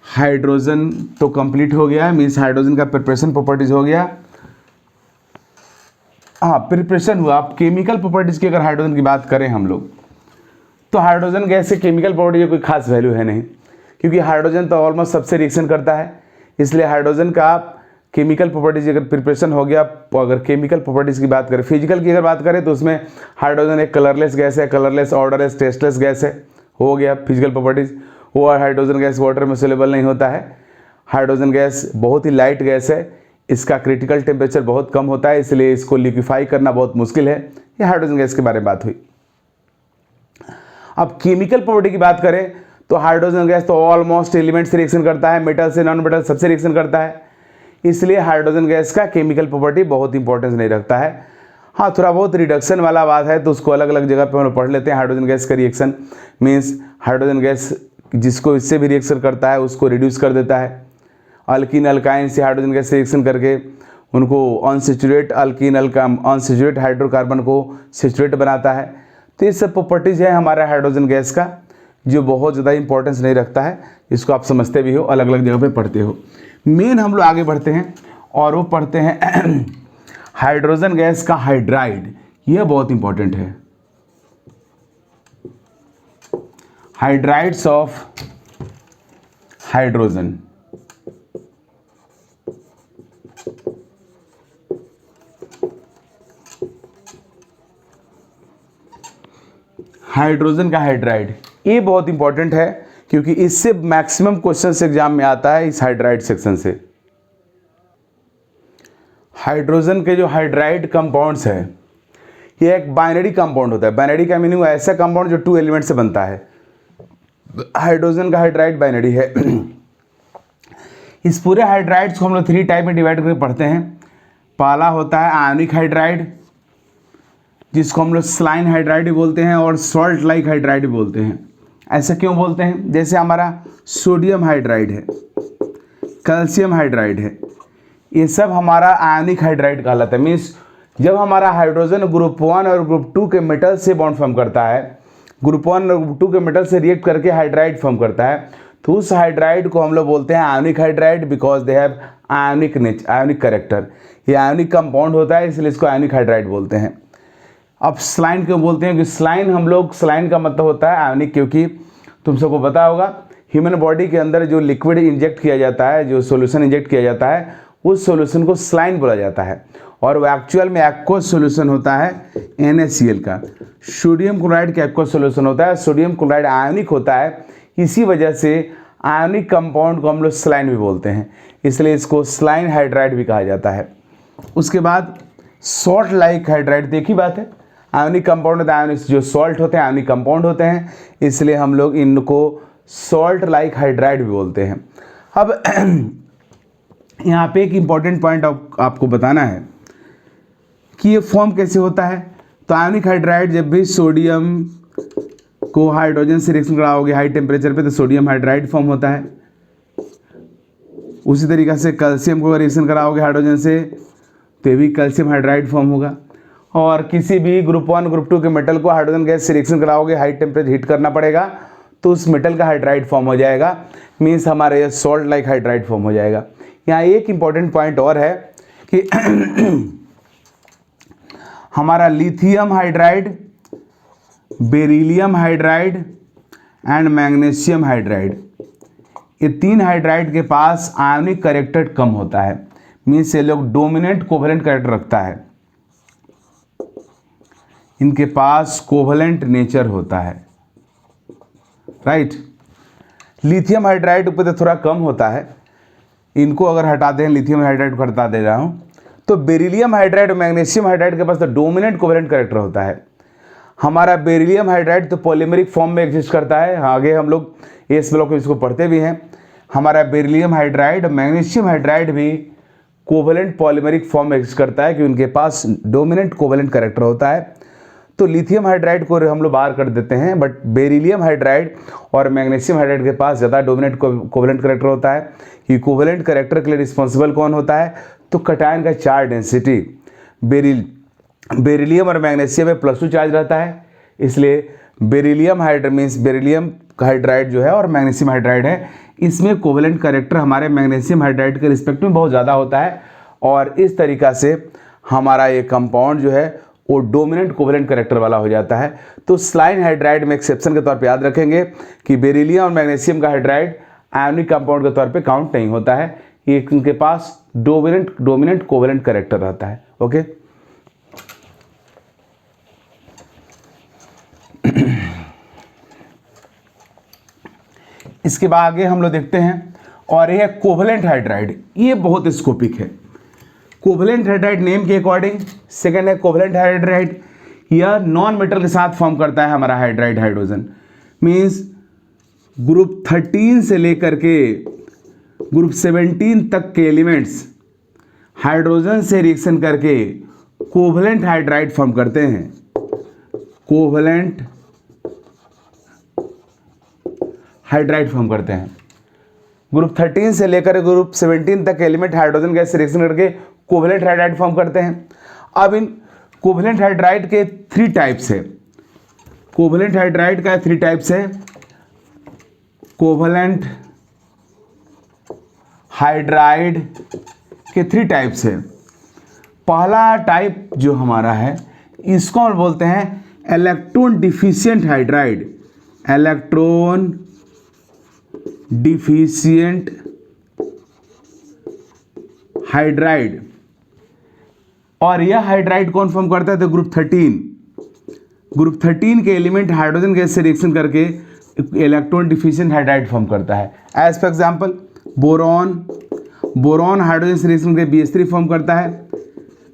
हाइड्रोजन तो कंप्लीट हो गया, मीन्स हाइड्रोजन का प्रिपरेशन प्रॉपर्टीज हो गया। हाँ, प्रिपरेशन हुआ। अब केमिकल प्रॉपर्टीज की अगर हाइड्रोजन की बात करें हम लोग, तो हाइड्रोजन गैस से केमिकल प्रॉपर्टी की कोई खास वैल्यू है नहीं, क्योंकि हाइड्रोजन तो ऑलमोस्ट सबसे रिएक्शन करता है। इसलिए हाइड्रोजन का केमिकल प्रॉपर्टीज अगर प्रिपरेशन हो गया, तो अगर केमिकल प्रॉपर्टीज की बात करें, फिजिकल की अगर बात करें तो उसमें हाइड्रोजन एक कलरलेस गैस है, कलरलेस, ऑर्डरलेस, टेस्टलेस गैस है, हो गया फिजिकल प्रॉपर्टीज। वो हाइड्रोजन गैस वाटर में सोलेबल नहीं होता है। हाइड्रोजन गैस बहुत ही लाइट गैस है, इसका क्रिटिकल टेम्परेचर बहुत कम होता है, इसलिए इसको लिक्विफाई करना बहुत मुश्किल है। ये हाइड्रोजन गैस के बारे में बात हुई। अब केमिकल प्रॉपर्टी की बात करें तो हाइड्रोजन गैस तो ऑलमोस्ट एलिमेंट से रिएक्शन करता है, मेटल से, नॉन मेटल सबसे रिएक्शन करता है, इसलिए हाइड्रोजन गैस का केमिकल प्रॉपर्टी बहुत इंपॉर्टेंस नहीं रखता है। हाँ थोड़ा बहुत रिडक्शन वाला बात है तो उसको अलग अलग जगह पे हम लोग पढ़ लेते हैं। हाइड्रोजन गैस का रिएक्शन मीन्स हाइड्रोजन गैस जिसको इससे भी रिएक्शन करता है उसको रिड्यूस कर देता है। अल्कीन अल्काइन से हाइड्रोजन गैस रिएक्शन करके उनको अनसेचुरेट अल्कीन अनसेचुरेट हाइड्रोकार्बन को सेचुरेट बनाता है। तो ये सब प्रॉपर्टीज़ है हमारा हाइड्रोजन गैस का जो बहुत ज़्यादा इंपॉर्टेंस नहीं रखता है, इसको आप समझते भी हो, अलग अलग जगह पे पढ़ते हो। मेन हम लोग आगे बढ़ते हैं और वो पढ़ते हैं हाइड्रोजन गैस का हाइड्राइड। यह बहुत इंपॉर्टेंट है। Hydrides of hydrogen. हाइड्रोजन का हाइड्राइड ये बहुत इंपॉर्टेंट है क्योंकि इससे मैक्सिमम क्वेश्चंस एग्जाम में आता है, इस हाइड्राइड सेक्शन से। हाइड्रोजन के जो हाइड्राइड कंपाउंड्स है ये एक बाइनरी कंपाउंड होता है। बाइनरी का मीनिंग ऐसा कंपाउंड जो 2 एलिमेंट से बनता है। हाइड्रोजन का हाइड्राइड बाइनरी है। इस पूरे हाइड्राइड्स को हम लोग 3 टाइप में डिवाइड करके पढ़ते हैं। पहला होता है आयनिक हाइड्राइड जिसको हम लोग सलाइन हाइड्राइड भी बोलते हैं और सॉल्ट लाइक हाइड्राइड भी बोलते हैं। ऐसा क्यों बोलते हैं? जैसे हमारा सोडियम हाइड्राइड है, कैल्शियम हाइड्राइड है, ये सब हमारा आयनिक हाइड्राइड कहलाता है। मीन्स जब हमारा हाइड्रोजन ग्रुप 1 और ग्रुप 2 के मेटल से बॉन्ड फॉर्म करता है, ग्रुप 1 और ग्रुप 2 के मेटल से रिएक्ट करके हाइड्राइड फॉर्म करता है, तो उस हाइड्राइड को हम लोग बोलते हैं ionic hydride because they have ionic character. ये आयनिक कंपाउंड होता है इसलिए इसको आयनिक हाइड्राइड बोलते हैं। अब स्लाइन क्यों बोलते हैं? कि स्लाइन का मतलब होता है आयनिक, क्योंकि तुम सबको पता होगा ह्यूमन बॉडी के अंदर जो लिक्विड इंजेक्ट किया जाता है, जो सॉल्यूशन इंजेक्ट किया जाता है, उस सॉल्यूशन को स्लाइन बोला जाता है और वो एक्चुअल में एक्वस सॉल्यूशन होता है NaCl का। सोडियम क्लोराइड का एक्वस सॉल्यूशन होता है। सोडियम क्लोराइड आयनिक होता है, इसी वजह से आयनिक कंपाउंड को हम लोग स्लाइन भी बोलते हैं, इसलिए इसको स्लाइन हाइड्राइड भी कहा जाता है। उसके बाद सॉल्ट लाइक हाइड्राइड, देखी बात है, आयनिक कंपाउंड होता है, आयनिक जो सॉल्ट होते हैं आयनिक कंपाउंड होते हैं, इसलिए हम लोग इनको सॉल्ट लाइक हाइड्राइड भी बोलते हैं। अब यहाँ पे एक इम्पॉर्टेंट पॉइंट आपको बताना है कि ये फॉर्म कैसे होता है। तो आयनिक हाइड्राइड जब भी सोडियम को हाइड्रोजन से रिएक्शन कराओगे हाई टेम्परेचर पे तो सोडियम हाइड्राइड फॉर्म होता है। उसी तरीक़े से कैल्शियम को रिएक्शन कराओगे हाइड्रोजन से तो ये भी कैल्शियम हाइड्राइड फॉर्म होगा। और किसी भी ग्रुप 1 ग्रुप 2 के मेटल को हाइड्रोजन गैस से रिएक्शन कराओगे, हाई टेम्परेचर हीट करना पड़ेगा तो उस मेटल का हाइड्राइड फॉर्म हो जाएगा। मीन्स हमारे ये सॉल्ट लाइक हाइड्राइड फॉर्म हो जाएगा। यहाँ एक इम्पॉर्टेंट पॉइंट और है कि हमारा lithium hydride, beryllium hydride and magnesium hydride, ये 3 हाइड्राइड के पास आयनिक कैरेक्टर कम होता है। मीन्स ये लोग डोमिनेंट कोवेलेंट कैरेक्टर रखता है, इनके पास कोवेलेंट नेचर होता है, राइट। लिथियम हाइड्राइड ऊपर तो थोड़ा कम होता है, इनको अगर हटाते हैं, लिथियम हाइड्राइड को हटा दे रहा हूँ, तो बेरिलियम हाइड्राइड और मैग्नीशियम हाइड्राइड के पास तो डोमिनेंट कोवेलेंट कैरेक्टर होता है। हमारा बेरिलियम हाइड्राइड तो पॉलीमेरिक फॉर्म में एग्जिस्ट करता है, आगे हम लोग एस ब्लॉक में इसको पढ़ते भी हैं। हमारा बेरिलियम हाइड्राइड और मैग्नीशियम हाइड्राइड भी कोवेलेंट पॉलीमेरिक फॉर्म में एग्जिस्ट करता है, क्योंकि उनके पास डोमिनेंट कोवेलेंट कैरेक्टर होता है। तो लिथियम हाइड्राइड को हम लोग बाहर कर देते हैं, बट बेरिलियम हाइड्राइड और मैग्नीशियम हाइड्राइड के पास ज़्यादा डोमिनेंट कोवेलेंट कैरेक्टर होता है। ये कोवेलेंट कैरेक्टर के लिए रिस्पॉन्सिबल कौन होता है? तो कटायन का चार्ज डेंसिटी। बेरिलियम और मैग्नीशियम में +2 चार्ज रहता है, इसलिए beryllium hydride means beryllium hydride जो है और मैग्नीशियम हाइड्राइड है, इसमें कोवेलेंट कैरेक्टर हमारे मैग्नीशियम हाइड्राइड के रिस्पेक्ट में बहुत ज़्यादा होता है। और इस तरीक़ा से हमारा ये कंपाउंड जो है वो डोमिनेंट कोवेलेंट कैरेक्टर वाला हो जाता है। तो स्लाइन हाइड्राइड में एक्सेप्शन के तौर पे याद रखेंगे कि बेरिलियम और मैग्नीशियम का हाइड्राइड आयनिक कंपाउंड के तौर पे काउंट नहीं होता है, ये उनके पास डोमिनेंट कोवेलेंट कैरेक्टर रहता है। ओके, इसके बाद आगे हम लोग देखते हैं और ये है कोवेलेंट हाइड्राइड। ये बहुत स्कोपिक है। कोवेलेंट हाइड्राइड नेम के अकॉर्डिंग, सेकेंड है कोवेलेंट हाइड्राइड, यह नॉन मेटल के साथ फॉर्म करता है हमारा हाइड्राइड हाइड्रोजन। मीन्स ग्रुप 13 से लेकर के ग्रुप 17 तक के एलिमेंट्स हाइड्रोजन से रिएक्शन करके कोवलेंट हाइड्राइड फॉर्म करते हैं, कोवलेंट हाइड्राइड फॉर्म करते हैं। ग्रुप 13 से लेकर ग्रुप 17 तक एलिमेंट हाइड्रोजन गैस से रिएक्शन करके कोवलेंट हाइड्राइड फॉर्म करते हैं। अब इन कोवलेंट हाइड्राइड के 3 टाइप्स है, कोवलेंट हाइड्राइड का 3 टाइप्स है, कोवलेंट हाइड्राइड के 3 टाइप्स है। पहला टाइप जो हमारा है इसको हम बोलते हैं electron deficient hydride, electron deficient hydride. और यह हाइड्राइड कौन फॉर्म करता है? तो ग्रुप 13 के एलिमेंट हाइड्रोजन गैस से रिएक्शन करके इलेक्ट्रॉन डिफिशिएंट हाइड्राइड फॉर्म करता है। As for example boron hydrogen से रिएक्शन करके BH3 फॉर्म करता है।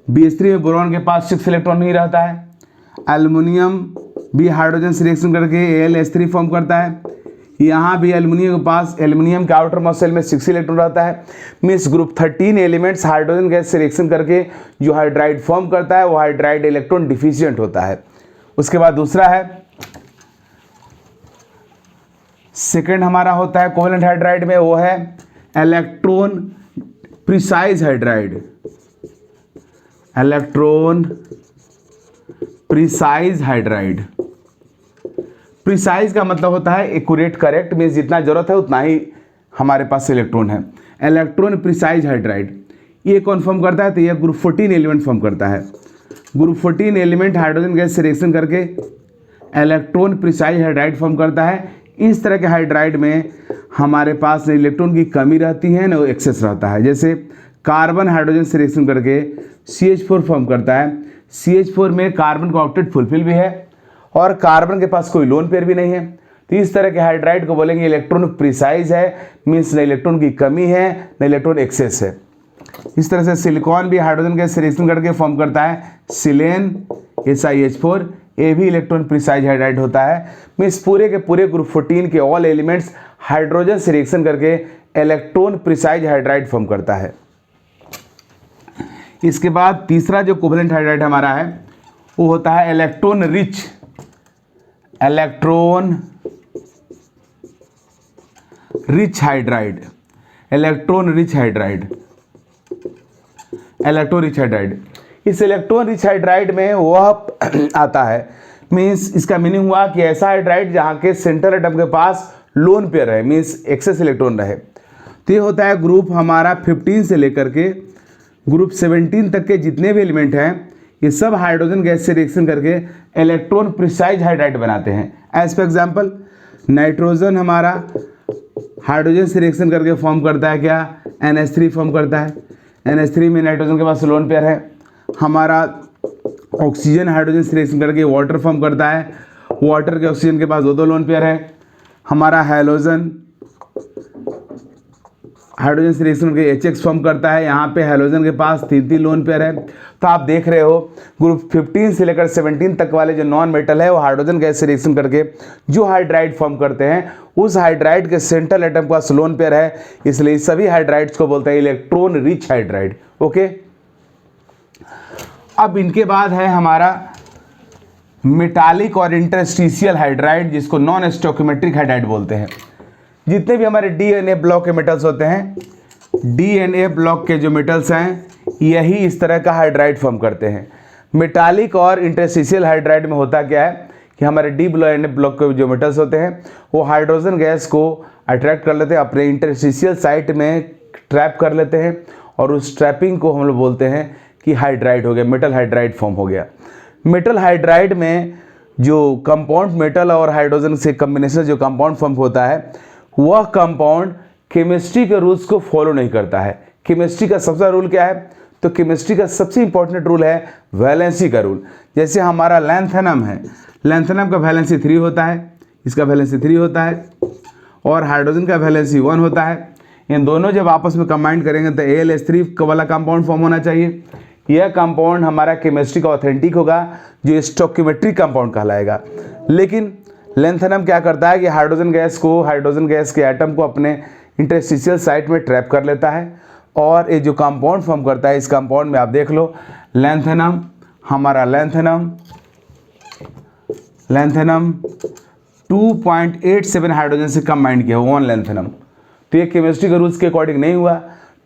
BH3 में बोरॉन के पास 6 इलेक्ट्रॉन नहीं रहता है। एल्युमिनियम भी हाइड्रोजन से रिएक्शन करके AlH3 फॉर्म करता है। यहाँ भी एल्युमिनियम के पास, एल्युमिनियम के आउटर मोस्ट शेल में 6 इलेक्ट्रॉन रहता है। Means group 13 elements hydrogen gas से रिएक्शन करके जो हाइड्राइड फॉर्म करता है वो हाइड्राइड इलेक्ट्रॉन डिफिशिएंट होता है। उसके बाद दूसरा है, सेकेंड हमारा होता है कोवलेंट हाइड्राइड में, वो है electron precise hydride, electron precise hydride. Precise का मतलब होता है एक्यूरेट, करेक्ट, मीन्स जितना जरूरत है उतना ही हमारे पास इलेक्ट्रॉन है। इलेक्ट्रॉन प्रिसाइज हाइड्राइड ये कौन फॉर्म करता है? तो ये ग्रुप 14 एलिमेंट फॉर्म करता है। ग्रुप 14 एलिमेंट हाइड्रोजन गैस से रिएक्शन करके इलेक्ट्रॉन प्रिसाइज हाइड्राइड फॉर्म करता है। इस तरह के हाइड्राइड में हमारे पास न इलेक्ट्रॉन की कमी रहती है न एक्सेस रहता है। जैसे कार्बन हाइड्रोजन से रिएक्शन करके CH4 फॉर्म करता है। CH4 में कार्बन का ऑक्टेट फुलफिल भी है और कार्बन के पास कोई लोन पेयर भी नहीं है। तो इस तरह के हाइड्राइड को बोलेंगे इलेक्ट्रॉन प्रिसाइज है, मीन्स न इलेक्ट्रॉन की कमी है न इलेक्ट्रॉन एक्सेस है। इस तरह से सिलिकॉन भी हाइड्रोजन गैस से रिएक्शन करके फॉर्म करता है सिलेन SiH4, ये भी इलेक्ट्रॉन प्रिसाइज हाइड्राइड होता है। मीन्स पूरे के पूरे ग्रुप 14 के ऑल एलिमेंट्स हाइड्रोजन से रिएक्शन करके इलेक्ट्रॉन प्रिसाइज हाइड्राइड फॉर्म करता है। इसके बाद तीसरा जो कोवलेंट हाइड्राइड हमारा है वो होता है electron rich, electron rich hydride, electron rich hydride, electron rich hydride. इस इलेक्ट्रॉन रिच हाइड्राइड में वह आता है, मीन्स इसका मीनिंग हुआ कि ऐसा हाइड्राइड जहाँ के सेंट्रल एटम के पास लोन पेयर है, मीन्स एक्सेस इलेक्ट्रॉन रहे। तो ये होता है ग्रुप हमारा 15 से लेकर के ग्रुप 17 तक के जितने भी एलिमेंट हैं ये सब हाइड्रोजन गैस से रिएक्शन करके इलेक्ट्रॉन प्रिसाइज हाइड्राइड बनाते हैं। एज फॉर एग्जांपल नाइट्रोजन हमारा हाइड्रोजन से रिएक्शन करके फॉर्म करता है क्या? NH3 फॉर्म करता है। NH3 में नाइट्रोजन के पास लोन पेयर है। हमारा ऑक्सीजन हाइड्रोजन से रिएक्शन करके वाटर फॉर्म करता है, वाटर के ऑक्सीजन के पास 2 लोन पेयर है। हमारा हैलोजन हाइड्रोजन से रिएक्शन करके HX फॉर्म करता है, यहाँ पे हैलोजन के पास 3 लोन पेयर है। तो आप देख रहे हो ग्रुप 15 से लेकर 17 तक वाले जो नॉन मेटल है वो हाइड्रोजन गैस से रिएक्शन करके जो हाइड्राइड फॉर्म करते हैं उस हाइड्राइड के सेंट्रल एटम के पास लोन पेयर है, इसलिए सभी हाइड्राइड्स को बोलते हैं इलेक्ट्रॉन रिच हाइड्राइड। ओके, अब इनके बाद है हमारा मेटालिक और इंटरस्टिशियल हाइड्राइड, जिसको नॉन स्टोइकियोमेट्रिक हाइड्राइड बोलते हैं। जितने भी हमारे DNA ब्लॉक के मेटल्स होते हैं, DNA ब्लॉक के जो मेटल्स हैं यही इस तरह का हाइड्राइड फॉर्म करते हैं। मेटालिक और इंटरस्टिशियल हाइड्राइड में होता क्या है कि हमारे D ब्लॉक के जो मेटल्स होते हैं वो हाइड्रोजन गैस को अट्रैक्ट कर लेते हैं, अपने इंटरस्टिशियल साइट में ट्रैप कर लेते हैं और उस ट्रैपिंग को हम लोग बोलते हैं कि हाइड्राइड हो गया, मेटल हाइड्राइड फॉर्म हो गया। मेटल हाइड्राइड में जो कंपाउंड मेटल और हाइड्रोजन से कम्बिनेशन जो कंपाउंड फॉर्म होता है वह कंपाउंड केमिस्ट्री के रूल्स को फॉलो नहीं करता है। केमिस्ट्री का सबसे रूल क्या है? तो केमिस्ट्री का सबसे इंपॉर्टेंट रूल है वैलेंसी का रूल। जैसे हमारा लैंथेनम है, लैंथेनम का वैलेंसी 3 होता है, इसका वैलेंसी 3 होता है और हाइड्रोजन का वैलेंसी 1 होता है। इन दोनों जब आपस में कंबाइन करेंगे तो AlH3 वाला कंपाउंड फॉर्म होना चाहिए। यह कंपाउंड हमारा केमिस्ट्री का ऑथेंटिक होगा, जो स्टोइकियोमेट्रिक कंपाउंड कहलाएगा। लेकिन लैंथेनम क्या करता है कि हाइड्रोजन गैस के एटम को अपने इंटरस्टिशियल साइट में ट्रैप कर लेता है और ये जो कंपाउंड फॉर्म करता है, इस कंपाउंड में आप देख लो लैंथेनम हमारा लैंथेनम 2.87 हाइड्रोजन से कंबाइंड किया हुआ 1 लैंथेनम। तो ये केमिस्ट्री के रूल्स के अकॉर्डिंग नहीं हुआ,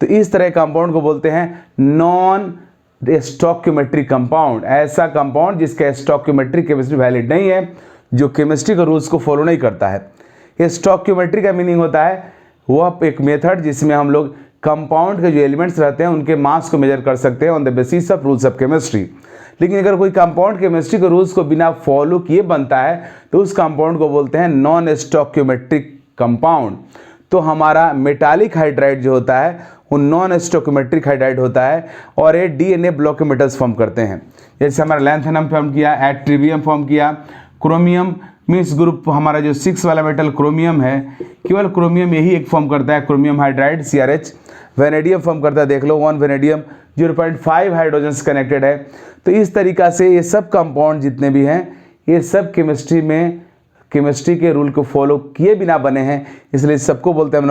तो इस तरह कंपाउंड को बोलते हैं नॉन स्टोइकियोमेट्रिक कंपाउंड। ऐसा कंपाउंड जिसका स्टोइकियोमेट्रिक केमिस्ट्री वैलिड नहीं है, जो केमिस्ट्री के रूल्स को फॉलो नहीं करता है। ये स्टोइकियोमेट्री का मीनिंग होता है वह एक मेथड जिसमें हम लोग कंपाउंड के जो एलिमेंट्स रहते हैं उनके मास को मेजर कर सकते हैं on the basis of rules of chemistry. लेकिन अगर कोई कंपाउंड केमिस्ट्री के रूल्स को बिना फॉलो किए बनता है तो उस कंपाउंड को बोलते हैं नॉन स्टोइकियोमेट्रिक कंपाउंड। तो हमारा मेटालिक हाइड्राइड जो होता है वो नॉन स्टोइकियोमेट्रिक हाइड्राइड होता है और ये डीएनए ब्लॉक के मेटल्स फॉर्म करते हैं। जैसे हमारा लैंथेनम फॉर्म किया, एट्रिबियम फॉर्म किया, क्रोमियम मीन्स ग्रुप हमारा जो 6 वाला मेटल क्रोमियम है, केवल क्रोमियम यही एक फॉर्म करता है, chromium hydride CrH। Vanadium form करता है, देख लो 1 वेनेडियम 0.5 हाइड्रोजन से कनेक्टेड है। तो इस तरीक़ा से ये सब कंपाउंड जितने भी हैं ये सब केमिस्ट्री के रूल को फॉलो किए बिना बने हैं, इसलिए सबको बोलते हैं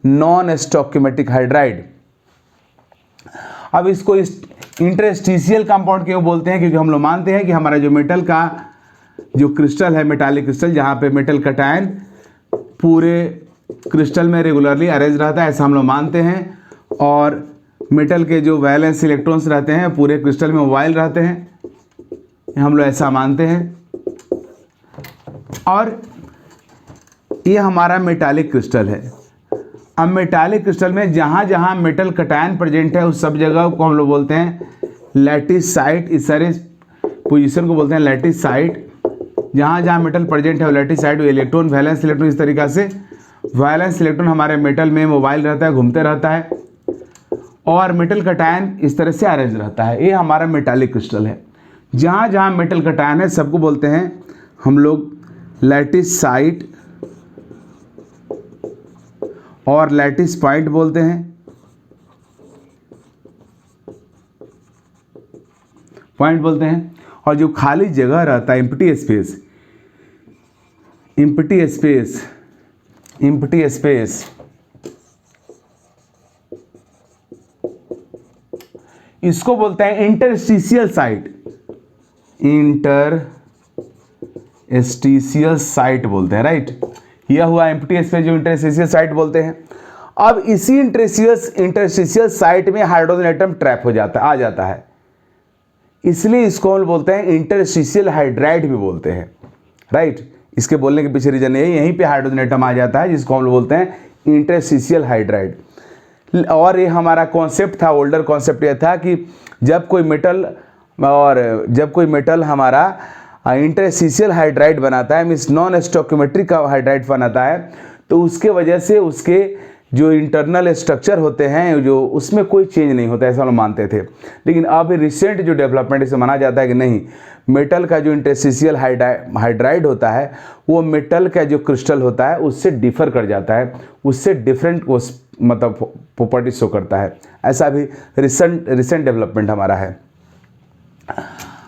नॉन स्टोइकियोमेट्रिक हाइड्राइड। अब इसको इंटरस्टिशियल कंपाउंड क्यों बोलते हैं? क्योंकि हम लोग मानते हैं कि हमारा जो मेटल का जो क्रिस्टल है, मेटालिक क्रिस्टल, जहाँ पे मेटल कटायन पूरे क्रिस्टल में रेगुलरली अरेंज रहता है, ऐसा हम लोग मानते हैं। और मेटल के जो वैलेंस इलेक्ट्रॉन्स रहते हैं पूरे क्रिस्टल में मोबाइल रहते हैं, हम लोग ऐसा मानते हैं। और ये हमारा मेटालिक क्रिस्टल है। अब मेटालिक क्रिस्टल में जहाँ जहाँ मेटल कटायन प्रेजेंट है उस सब जगह को हम लोग बोलते हैं लैटिस साइट। इस सारे पोजीशन को बोलते हैं लैटिस साइट। जहाँ जहाँ मेटल प्रेजेंट है वो लैटिस साइट, वो इलेक्ट्रॉन वैलेंस इलेक्ट्रॉन, इस तरीक़ा से वैलेंस इलेक्ट्रॉन हमारे मेटल में मोबाइल रहता है, घूमते रहता है और मेटल कटायन इस तरह से अरेंज रहता है। ये हमारा मेटालिक क्रिस्टल है। जहाँ जहाँ मेटल कटायन है सबको बोलते हैं हम लोग लैटिस साइट और लैटिस पॉइंट बोलते हैं, पॉइंट बोलते हैं। और जो खाली जगह रहता है एम्प्टी स्पेस इसको बोलते हैं इंटरस्टिशियल साइट बोलते हैं, राइट। यह हुआ एम्प्टी स्पेस जो इंटरस्टिशियल साइट बोलते हैं। अब इसी इंटरस्टिशियल साइट में हाइड्रोजन एटम ट्रैप हो जाता है, आ जाता है, इसलिए इसको हम बोलते हैं इंटरस्टिशियल हाइड्राइड भी बोलते हैं, राइट। इसके बोलने के पीछे रीजन यहीं पे हाइड्रोजन एटम आ जाता है जिसको हम बोलते हैं इंटरस्टिशियल हाइड्राइड। और ये हमारा कॉन्सेप्ट था, ओल्डर कॉन्सेप्ट ये था कि जब कोई मेटल हमारा इंटरस्टिशियल हाइड्राइड बनाता है, मीन्स नॉन स्टोइकियोमेट्रिक हाइड्राइड बनाता है, तो उसके वजह से उसके जो इंटरनल स्ट्रक्चर होते हैं जो उसमें कोई चेंज नहीं होता, ऐसा हम मानते थे। लेकिन अब रिसेंट जो डेवलपमेंट से माना जाता है कि नहीं, मेटल का जो इंटरस्टिशियल हाइड्राइड होता है वो मेटल का जो क्रिस्टल होता है उससे डिफर कर जाता है, उससे डिफरेंट मतलब प्रॉपर्टी शो करता है। ऐसा भी रिसेंट डेवलपमेंट हमारा है।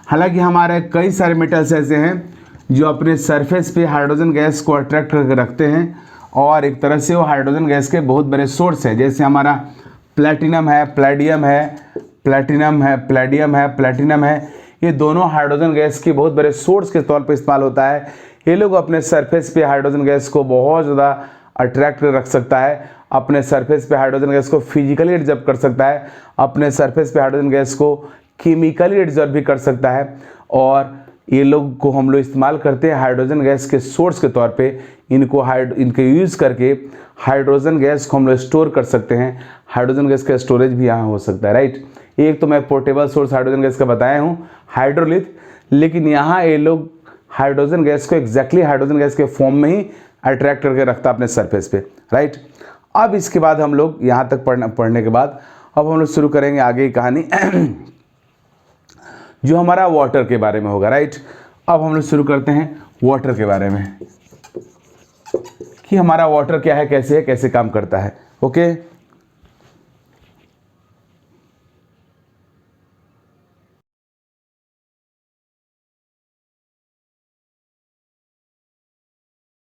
हालांकि हमारे कई सारे मेटल्स ऐसे हैं जो अपने सरफेस पे हाइड्रोजन गैस को अट्रैक्ट करके रखते हैं और एक तरह से वो हाइड्रोजन गैस के बहुत बड़े सोर्स है। जैसे हमारा प्लैटिनम है, प्लेडियम है, ये दोनों हाइड्रोजन गैस के बहुत बड़े सोर्स के तौर पे इस्तेमाल होता है। ये लोग अपने सरफेस पे हाइड्रोजन गैस को बहुत ज़्यादा अट्रैक्ट कर रख सकता है, अपने सरफेस पे हाइड्रोजन गैस को फिजिकली एब्जॉर्ब कर सकता है, अपने सरफेस पे हाइड्रोजन गैस को केमिकली एब्जॉर्ब भी कर सकता है। और ये लोग को हम लोग इस्तेमाल करते हैं हाइड्रोजन गैस के सोर्स के तौर पे। इनके यूज़ करके हाइड्रोजन गैस को हम लोग स्टोर कर सकते हैं। हाइड्रोजन गैस का स्टोरेज भी यहाँ हो सकता है, राइट। एक तो मैं पोर्टेबल सोर्स हाइड्रोजन गैस का बताया हूँ, हाइड्रोलिथ, लेकिन यहाँ ये लोग हाइड्रोजन गैस को एग्जैक्टली हाइड्रोजन गैस के फॉर्म में ही अट्रैक्ट करके रखता है अपने सरफेस पे, राइट। अब इसके बाद हम लोग यहाँ तक पढ़ने के बाद अब हम लोग शुरू करेंगे आगे की कहानी जो हमारा वाटर के बारे में होगा, राइट। अब हम लोग शुरू करते हैं वाटर के बारे में कि हमारा वाटर क्या है, कैसे काम करता है, ओके।